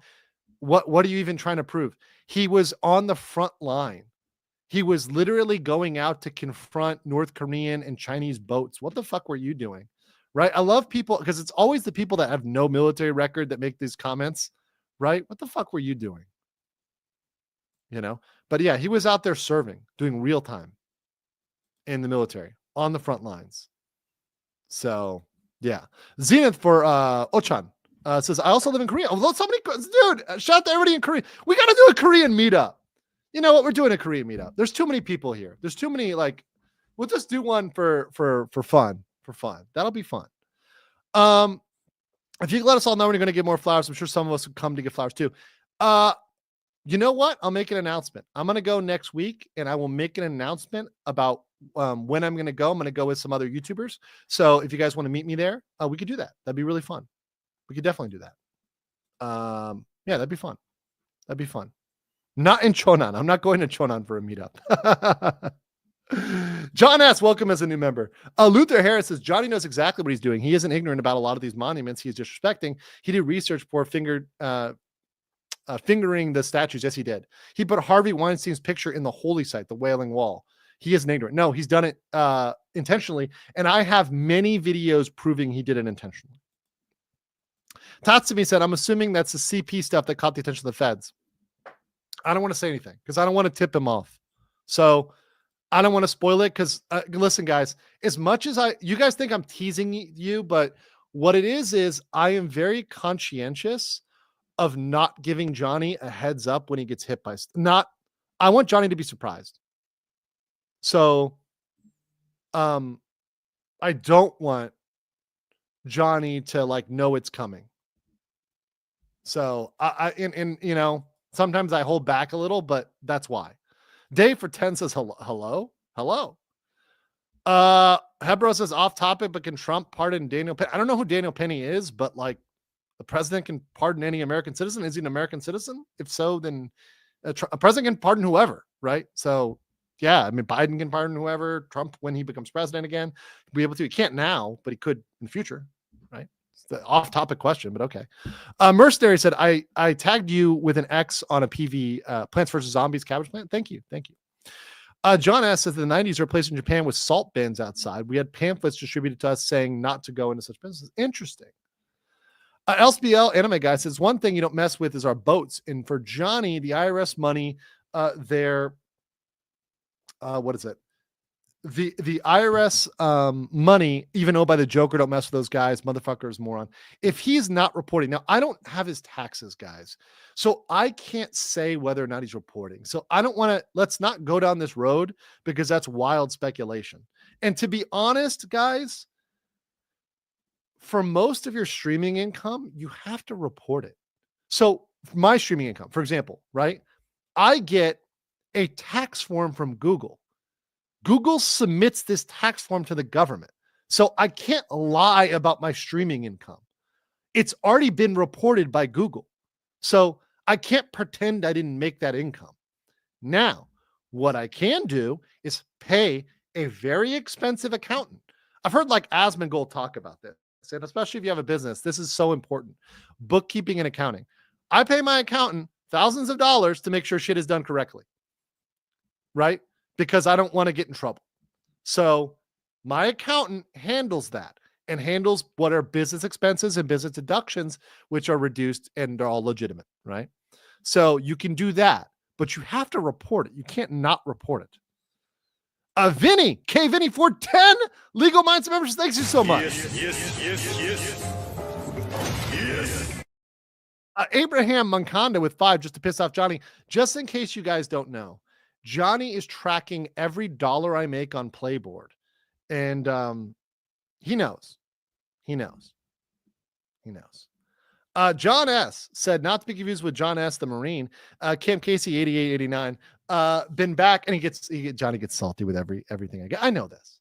What are you even trying to prove? He was on the front line. He was literally going out to confront North Korean and Chinese boats. What the fuck were you doing? Right? I love people because it's always the people that have no military record that make these comments, right? What the fuck were you doing? But yeah, he was out there serving, doing real time in the military on the front lines. So yeah. Zenith for Ochan. Says, I also live in Korea. Although somebody, dude, shout out to everybody in Korea. We got to do a Korean meetup. You know what? We're doing a Korean meetup. There's too many people here. There's too many. Like, we'll just do one for fun. For fun. That'll be fun. If you let us all know when you're going to give more flowers, I'm sure some of us would come to give flowers too. You know what? I'll make an announcement. I'm going to go next week, and I will make an announcement about when I'm going to go. I'm going to go with some other YouTubers. So if you guys want to meet me there, we could do that. That'd be really fun. We could definitely do that. Yeah, that'd be fun. That'd be fun. Not in Chonan. I'm not going to Chonan for a meetup. John S., welcome as a new member. Luther Harris says, Johnny knows exactly what he's doing. He isn't ignorant about a lot of these monuments he's disrespecting. He did research before fingering the statues. Yes, he did. He put Harvey Weinstein's picture in the holy site, the Wailing Wall. He isn't ignorant. No, he's done it intentionally. And I have many videos proving he did it intentionally. Tatsumi said, I'm assuming that's the CP stuff that caught the attention of the feds. I don't want to say anything because I don't want to tip him off. So I don't want to spoil it because listen, guys, as much as you guys think I'm teasing you, but what it is I am very conscientious of not giving Johnny a heads up when he gets hit by I want Johnny to be surprised. So I don't want Johnny to like know it's coming. So and you know, sometimes I hold back a little, but that's why. Dave for 10 says hello. Hebro says off topic, but can Trump pardon Daniel Penny? I don't know who Daniel Penny is, but like the president can pardon any American citizen. Is he an American citizen? If so, then a president can pardon whoever, right? So yeah, I mean, Biden can pardon whoever. Trump, when he becomes president again, be able to. He can't now, but he could in the future, right? It's the off-topic question, but okay. Mercenary said, I tagged you with an X on a PV Plants vs. Zombies cabbage plant. Thank you. John S. says the 90s replaced in Japan with salt bins outside. We had pamphlets distributed to us saying not to go into such businesses. Interesting. LSBL Anime Guy says, one thing you don't mess with is our boats. And for Johnny, the IRS money, what is it? The IRS money, even though by the Joker, don't mess with those guys, motherfuckers, moron. If he's not reporting, now I don't have his taxes, guys, so I can't say whether or not he's reporting. So I don't want to, let's not go down this road because that's wild speculation. And to be honest, guys, for most of your streaming income, you have to report it. So my streaming income, for example, right? I get a tax form from Google. Google submits this tax form to the government. So I can't lie about my streaming income. It's already been reported by Google. So I can't pretend I didn't make that income. Now, what I can do is pay a very expensive accountant. I've heard like Asmongold talk about this. And especially if you have a business, this is so important. Bookkeeping and accounting. I pay my accountant thousands of dollars to make sure shit is done correctly. Right? Because I don't want to get in trouble. So my accountant handles that and handles what are business expenses and business deductions, which are reduced and they're all legitimate, right? So you can do that, but you have to report it. You can't not report it. Vinny, Vinny for 10 Legal Minds members. Thanks you so much. Yes. Abraham Monconda with 5 just to piss off Johnny. Just in case you guys don't know, Johnny is tracking every dollar I make on Playboard. And he knows. John S. said, not to be confused with John S., the Marine. Kim Casey, 8889. Been back, and Johnny gets salty with everything I get. I know this.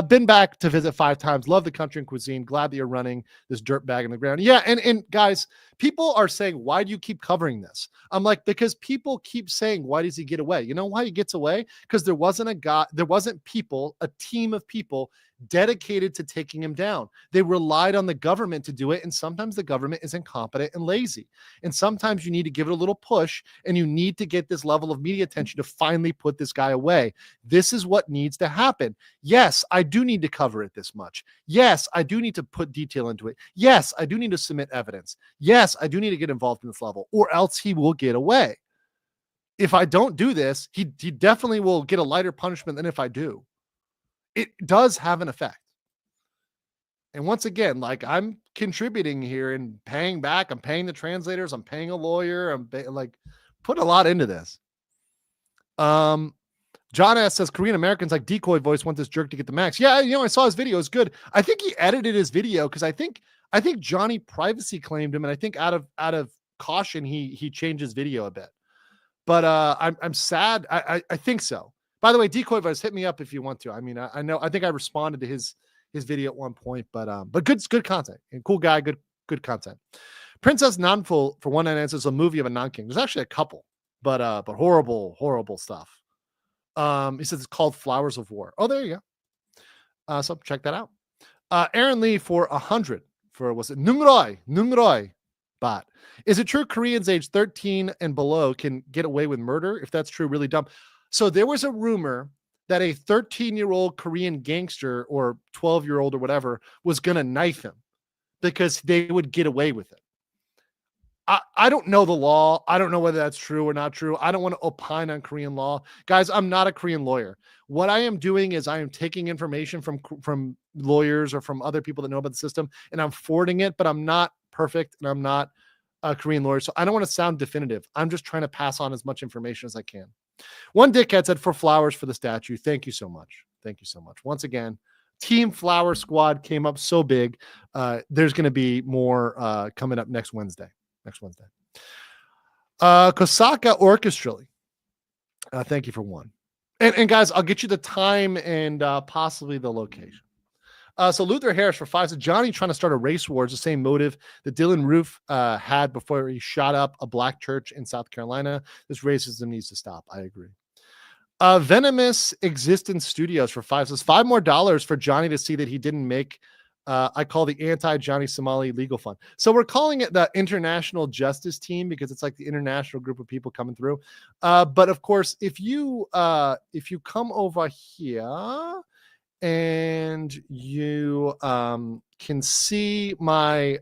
Been back to visit 5 times. Love the country and cuisine. Glad that you're running this dirt bag in the ground. Yeah, and guys, people are saying, why do you keep covering this? I'm like, because people keep saying, why does he get away? You know why he gets away? Because there wasn't a team of people dedicated to taking him down. They relied on the government to do it, and sometimes the government is incompetent and lazy. And sometimes you need to give it a little push, and you need to get this level of media attention to finally put this guy away. This is what needs to happen. Yes, I do need to cover it this much. Yes, I do need to put detail into it. Yes, I do need to submit evidence. Yes, I do need to get involved in this level, or else he will get away. If I don't do this, he definitely will get a lighter punishment than if I do. It does have an effect. And once again, like, I'm contributing here and paying back. I'm paying the translators. I'm paying a lawyer. I'm like put a lot into this. John S says Korean Americans like decoy voice want this jerk to get the max. Yeah, I saw his video. It's good. I think he edited his video because I think Johnny privacy claimed him, and I think out of caution he changed his video a bit. But I'm sad. I think so. By the way, decoy voice, hit me up if you want to. I mean, I know I think I responded to his video at one point, but good content and cool guy, good content. Princess Nanful for 19 answers a movie of a non-king. There's actually a couple, but horrible stuff. He says it's called Flowers of War. Oh, there you go. So check that out. Aaron Lee for 100 for was it Nungroy bot. Is it true Koreans age 13 and below can get away with murder? If that's true, really dumb. So there was a rumor that a 13-year-old Korean gangster or 12-year-old or whatever was going to knife him because they would get away with it. I don't know the law. I don't know whether that's true or not true. I don't want to opine on Korean law. Guys, I'm not a Korean lawyer. What I am doing is I am taking information from lawyers or from other people that know about the system, and I'm forwarding it, but I'm not perfect, and I'm not a Korean lawyer, so I don't want to sound definitive. I'm just trying to pass on as much information as I can. One dickhead said, for flowers for the statue. Thank you so much. Thank you so much. Once again, Team Flower Squad came up so big. There's going to be more coming up next Wednesday. Kosaka Orchestrally. Thank you for one. And guys, I'll get you the time and possibly the location. So Luther Harris for 5 said Johnny trying to start a race war is the same motive that Dylan Roof had before he shot up a black church in South Carolina. This racism needs to stop. I agree. Venomous Existence Studios for 5 says $5 more for Johnny to see that he didn't make I call the anti-Johnny Somali legal fund. So we're calling it the International Justice Team because it's like the international group of people coming through. But of course, if you come over here and you can see my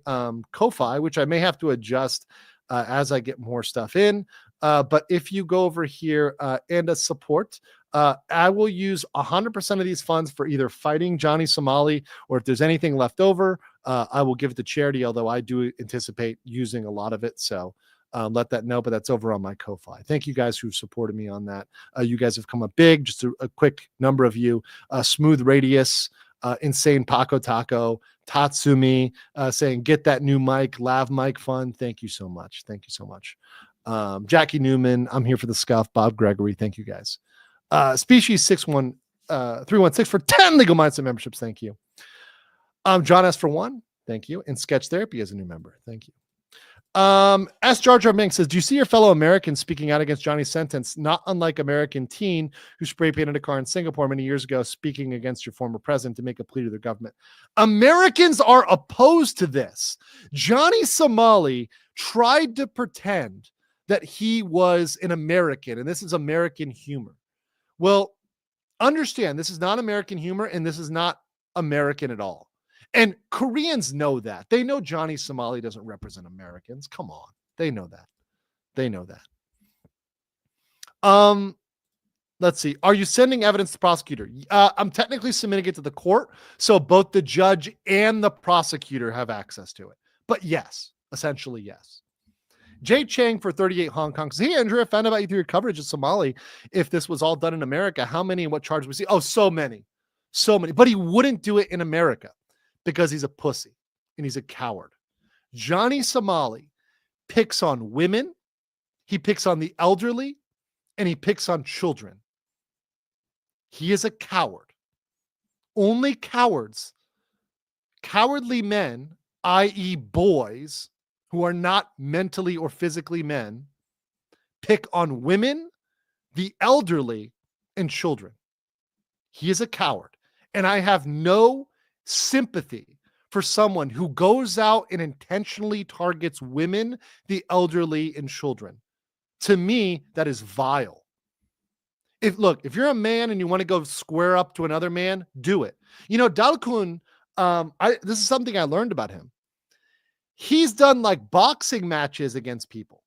Ko-Fi, which I may have to adjust as I get more stuff in. But if you go over here and a support, I will use 100% of these funds for either fighting Johnny Somali, or if there's anything left over, I will give it to charity, although I do anticipate using a lot of it. So let that know, but that's over on my Ko-Fi. Thank you guys who've supported me on that. You guys have come up big, just a quick number of you. Smooth Radius, Insane Paco Taco, Tatsumi saying, get that new mic, Lav Mic Fund. Thank you so much. Thank you so much. Jackie Newman, I'm here for the scuff. Bob Gregory, thank you guys. Species 316 for 10 legal mindset memberships. Thank you. John S for 1. Thank you. And Sketch Therapy as a new member. Thank you. S. Jar Jar Mink says, do you see your fellow Americans speaking out against Johnny's sentence? Not unlike American teen who spray painted a car in Singapore many years ago, speaking against your former president to make a plea to their government. Americans are opposed to this. Johnny Somali tried to pretend that he was an American, and this is American humor. Well, understand, this is not American humor, and this is not American at all. And Koreans know that. They know Johnny Somali doesn't represent Americans. Come on. They know that. They know that. Let's see. Are you sending evidence to the prosecutor? I'm technically submitting it to the court, so both the judge and the prosecutor have access to it. But yes, essentially yes. Jay Chang for 38 Hong Kong says, hey, Andrew, I found out you through your coverage of Somali. If this was all done in America, how many and what charges we see? Oh, so many. So many. But he wouldn't do it in America because he's a pussy and he's a coward. Johnny Somali picks on women, he picks on the elderly, and he picks on children. He is a coward. Only cowards, cowardly men, i.e. boys, who are not mentally or physically men, pick on women, the elderly, and children. He is a coward. And I have no sympathy for someone who goes out and intentionally targets women, the elderly, and children. To me, that is vile. If you're a man and you want to go square up to another man, do it. You know, Dal-Geun, this is something I learned about him. He's done like boxing matches against people.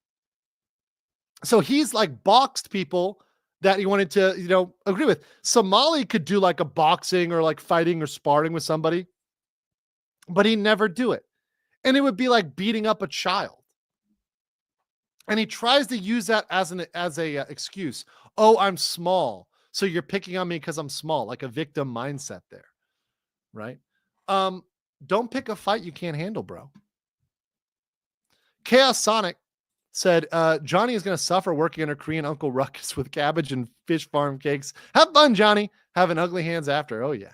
So he's like boxed people that he wanted to, agree with. Somali could do like a boxing or like fighting or sparring with somebody, but he never do it. And it would be like beating up a child. And he tries to use that as a excuse. oh, I'm small, so you're picking on me because I'm small, like a victim mindset there, right? Don't pick a fight you can't handle, bro. Chaos Sonic said, Johnny is going to suffer working under Korean Uncle Ruckus with cabbage and fish farm cakes. Have fun, Johnny. Having ugly hands after. Oh, yeah.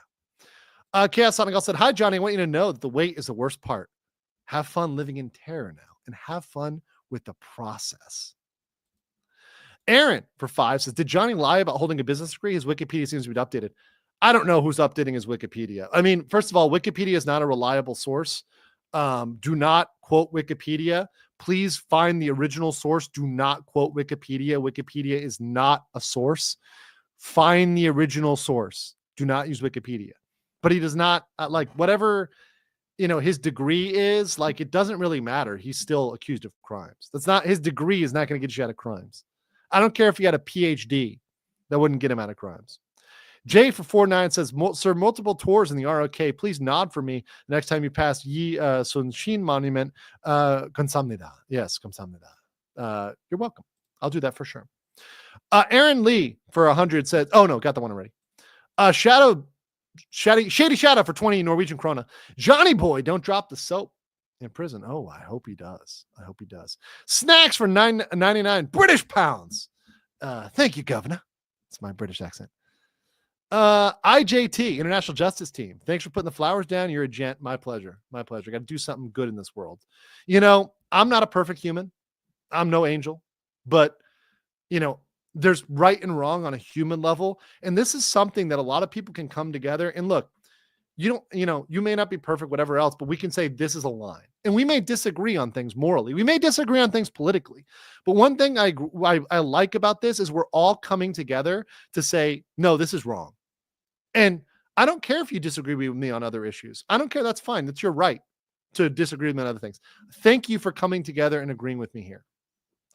Chaos Sonic also said, hi, Johnny. I want you to know that the wait is the worst part. Have fun living in terror now and have fun with the process. Aaron, for 5, says, did Johnny lie about holding a business degree? His Wikipedia seems to be updated. I don't know who's updating his Wikipedia. I mean, first of all, Wikipedia is not a reliable source. Do not quote Wikipedia. Please find the original source. Do not quote Wikipedia. Wikipedia is not a source. Find the original source. Do not use Wikipedia. But he does not, like, whatever, his degree is, like, it doesn't really matter. He's still accused of crimes. His degree is not going to get you out of crimes. I don't care if he had a PhD. That wouldn't get him out of crimes. Jay for 49 says, sir, multiple tours in the ROK. Please nod for me the next time you pass Yi Sunshin Monument. Kamsahamnida. Yes, kamsahamnida. You're welcome. I'll do that for sure. Aaron Lee for 100 said, oh no, got the one already. Shady Shadow for 20 Norwegian krona. Johnny boy, don't drop the soap in prison. Oh, I hope he does. Snacks for $9.99 British pounds. Thank you, Governor. It's my British accent. IJT, International Justice Team. Thanks for putting the flowers down. You're a gent. My pleasure. Got to do something good in this world. I'm not a perfect human. I'm no angel, but there's right and wrong on a human level. And this is something that a lot of people can come together and look, you may not be perfect, whatever else, but we can say this is a line. And we may disagree on things morally. We may disagree on things politically. But one thing I like about this is we're all coming together to say, no, this is wrong. And I don't care if you disagree with me on other issues. I don't care. That's fine. That's your right to disagree with me on other things. Thank you for coming together and agreeing with me here.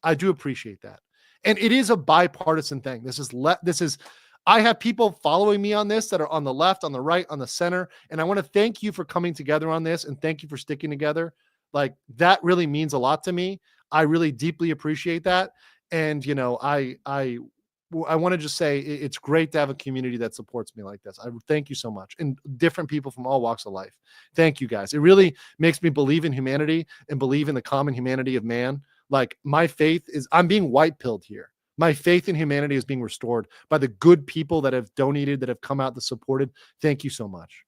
I do appreciate that. And it is a bipartisan thing. I have people following me on this that are on the left, on the right, on the center. And I want to thank you for coming together on this and thank you for sticking together. Like, that really means a lot to me. I really deeply appreciate that. And, I want to just say it's great to have a community that supports me like this. I thank you so much. And different people from all walks of life. Thank you, guys. It really makes me believe in humanity and believe in the common humanity of man. Like, my faith is, I'm being white-pilled here. My faith in humanity is being restored by the good people that have donated, that have come out, that supported. Thank you so much.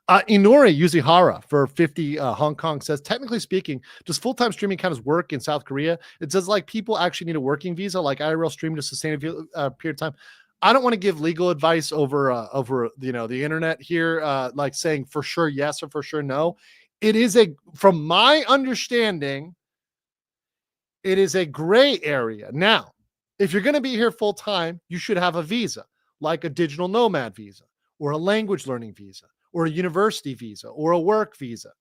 Inori Yuzihara for 50 Hong Kong says, technically speaking, does full-time streaming count as work in South Korea? It says, like, people actually need a working visa, like IRL streaming to sustain a period of time. I don't want to give legal advice over the internet here, like saying for sure yes or for sure no. It is from my understanding, it is a gray area. Now, if you're going to be here full time, you should have a visa, like a digital nomad visa or a language learning visa or a university visa or a work visa.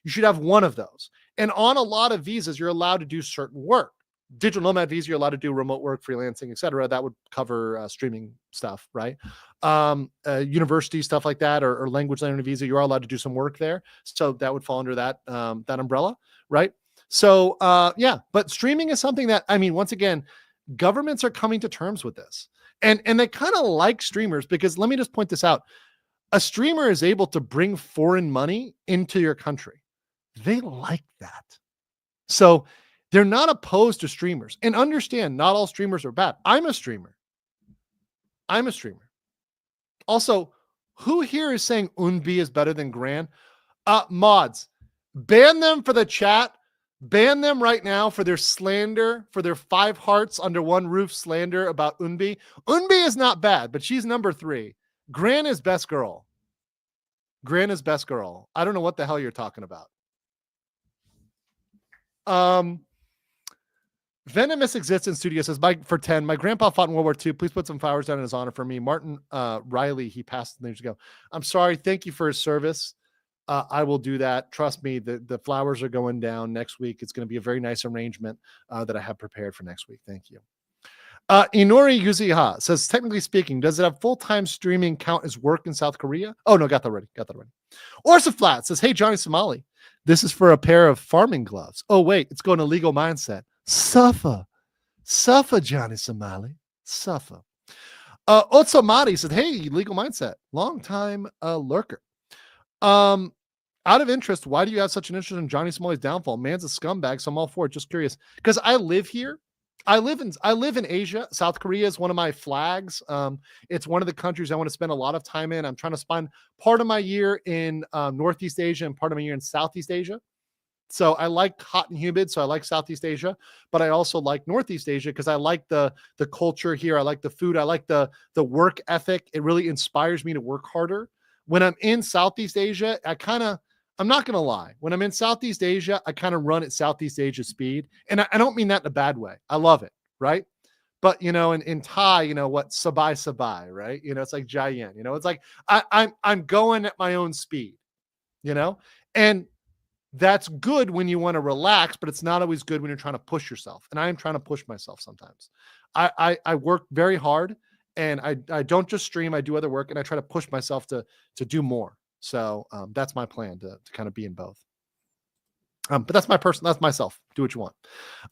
You should have one of those. And on a lot of visas, you're allowed to do certain work. Digital nomad visa, you're allowed to do remote work, freelancing, etc. That would cover streaming stuff, right? University stuff like that, or language learning visa, you're allowed to do some work there. So that would fall under that umbrella, right? So but streaming is something that, I mean, once again, governments are coming to terms with this. And they kind of like streamers because, let me just point this out. A streamer is able to bring foreign money into your country. They like that. So they're not opposed to streamers. And understand, not all streamers are bad. I'm a streamer. Also, who here is saying Unbi is better than Gran? Mods, ban them for the chat. Ban them right now for their slander, for their 5 hearts under one roof slander about Unbi. Unbi is not bad, but she's number 3. Gran is best girl. I don't know what the hell you're talking about. Venomous Existence Studio says, for 10, my grandpa fought in World War II. Please put some flowers down in his honor for me. Martin Riley, he passed years ago. I'm sorry. Thank you for his service. I will do that. Trust me, the flowers are going down next week. It's going to be a very nice arrangement that I have prepared for next week. Thank you. Inori Yuziha says, technically speaking, does it have full-time streaming count as work in South Korea? Oh, no, got that ready. Orsa Flat says, hey, Johnny Somali, this is for a pair of farming gloves. Oh, wait, it's going to legal mindset. Suffer, Johnny Somali. Suffer. Otsamati said, hey, legal mindset, long time lurker. Out of interest, why do you have such an interest in Johnny Somali's downfall? Man's a scumbag, so I'm all for it. Just curious. Because I live here. I live in Asia. South Korea is one of my flags. It's one of the countries I want to spend a lot of time in. I'm trying to spend part of my year in Northeast Asia and part of my year in Southeast Asia. So I like hot and humid, so I like Southeast Asia, but I also like Northeast Asia because I like the culture here. I like the food. I like the work ethic. It really inspires me to work harder. When I'm in Southeast Asia, I'm not going to lie. When I'm in Southeast Asia, I kind of run at Southeast Asia speed. And I don't mean that in a bad way. I love it, right? But, in Thai, what sabai, right? It's like Jayen, it's like I'm going at my own speed, and that's good when you want to relax, but it's not always good when you're trying to push yourself. And I am trying to push myself sometimes. I work very hard, and I don't just stream, I do other work, and I try to push myself to do more. So that's my plan to kind of be in both. But that's that's myself. Do what you want.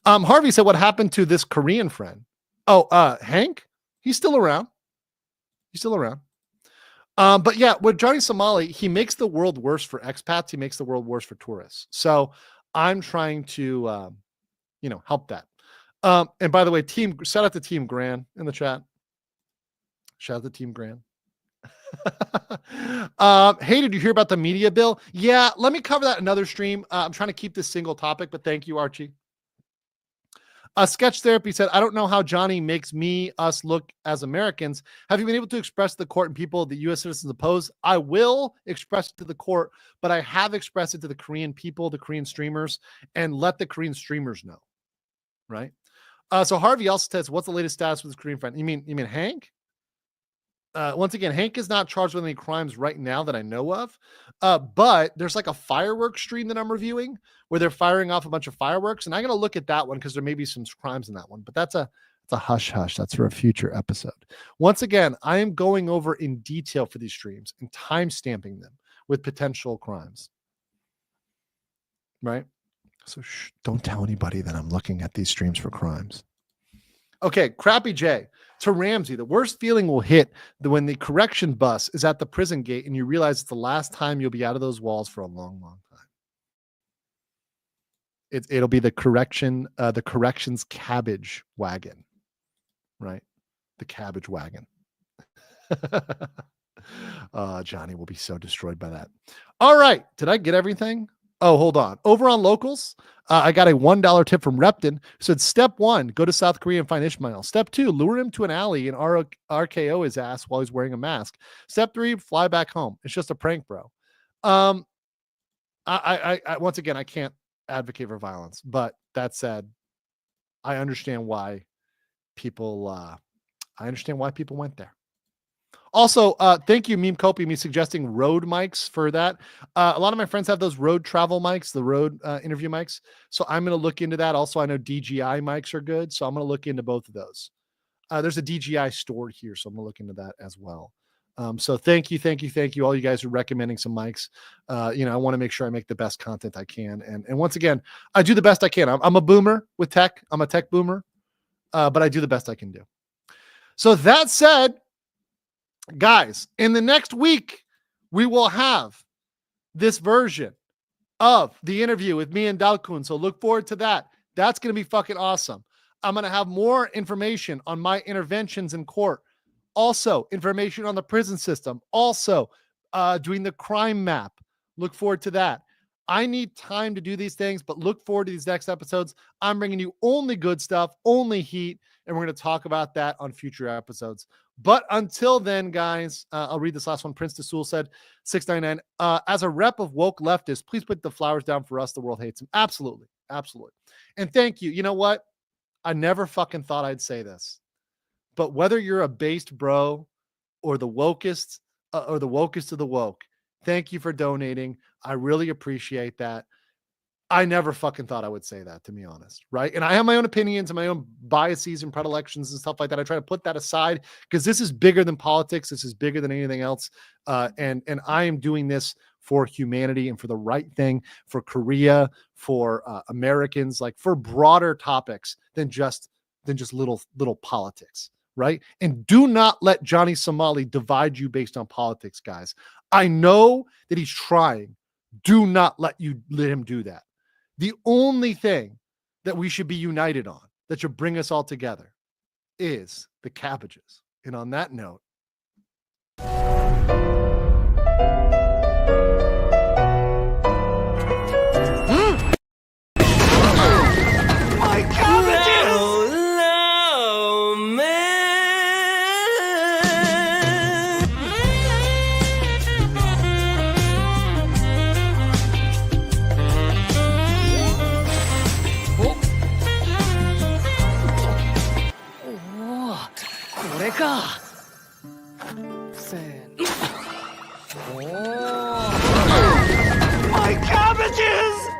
Harvey said, what happened to this Korean friend? Oh, Hank? He's still around. But yeah, with Johnny Somali, he makes the world worse for expats. He makes the world worse for tourists. So I'm trying to, help that. And by the way, shout out to Team Gran in the chat. Shout out to Team Gran. Hey, did you hear about the media bill? Yeah, let me cover that in another stream. I'm trying to keep this single topic, but thank you, Archie. Sketch Therapy said, I don't know how Johnny makes us look as Americans. Have you been able to express to the court and people that U.S. citizens oppose? I will express it to the court, but I have expressed it to the Korean people, the Korean streamers, and let the Korean streamers know, right? So Harvey also says, what's the latest status with his Korean friend? You mean Hank? Once again, Hank is not charged with any crimes right now that I know of. But there's like a fireworks stream that I'm reviewing where they're firing off a bunch of fireworks. And I'm going to look at that one because there may be some crimes in that one. But that's a hush hush. That's for a future episode. Once again, I am going over in detail for these streams and time stamping them with potential crimes. Right? So don't tell anybody that I'm looking at these streams for crimes. Okay, Crappy J. To Ramsey, the worst feeling will hit when the correction bus is at the prison gate and you realize it's the last time you'll be out of those walls for a long, long time. It'll be the corrections cabbage wagon, right? The cabbage wagon. Johnny will be so destroyed by that. All right. Did I get everything? Oh, hold on. Over on locals, I got a $1 tip from Repton who said, step 1, go to South Korea and find Ishmael. Step 2, lure him to an alley and RKO his ass while he's wearing a mask. Step 3, fly back home. It's just a prank, bro. I once again, I can't advocate for violence, but that said, I understand why people went there. Also, thank you, Meme Copy, me suggesting Rode mics for that. A lot of my friends have those Rode travel mics, the Rode interview mics. So I'm going to look into that. Also, I know DJI mics are good. So I'm going to look into both of those. There's a DJI store here. So I'm going to look into that as well. So thank you. All you guys are recommending some mics. I want to make sure I make the best content I can. And once again, I do the best I can. I'm a boomer with tech. I'm a tech boomer, but I do the best I can do. So that said, guys, in the next week, we will have this version of the interview with me and Dal-Geun. So look forward to that. That's going to be fucking awesome. I'm going to have more information on my interventions in court. Also, information on the prison system. Also, doing the crime map. Look forward to that. I need time to do these things, but look forward to these next episodes. I'm bringing you only good stuff, only heat, and we're going to talk about that on future episodes. But until then, guys, I'll read this last one. Prince DeSul said, 699, as a rep of woke leftists, please put the flowers down for us. The world hates him. Absolutely. Absolutely. And thank you. You know what? I never fucking thought I'd say this. But whether you're a based bro or the wokest of the woke, thank you for donating. I really appreciate that. I never fucking thought I would say that, to be honest, right? And I have my own opinions and my own biases and predilections and stuff like that. I try to put that aside because this is bigger than politics. This is bigger than anything else. And I am doing this for humanity and for the right thing, for Korea, for Americans, like for broader topics than just little politics, right? And do not let Johnny Somali divide you based on politics, guys. I know that he's trying. Do not let him do that. The only thing that we should be united on, that should bring us all together, is the cabbages. And on that note, My cabbages! Hello, man. おお、これか。せーの。おお。My cabbages!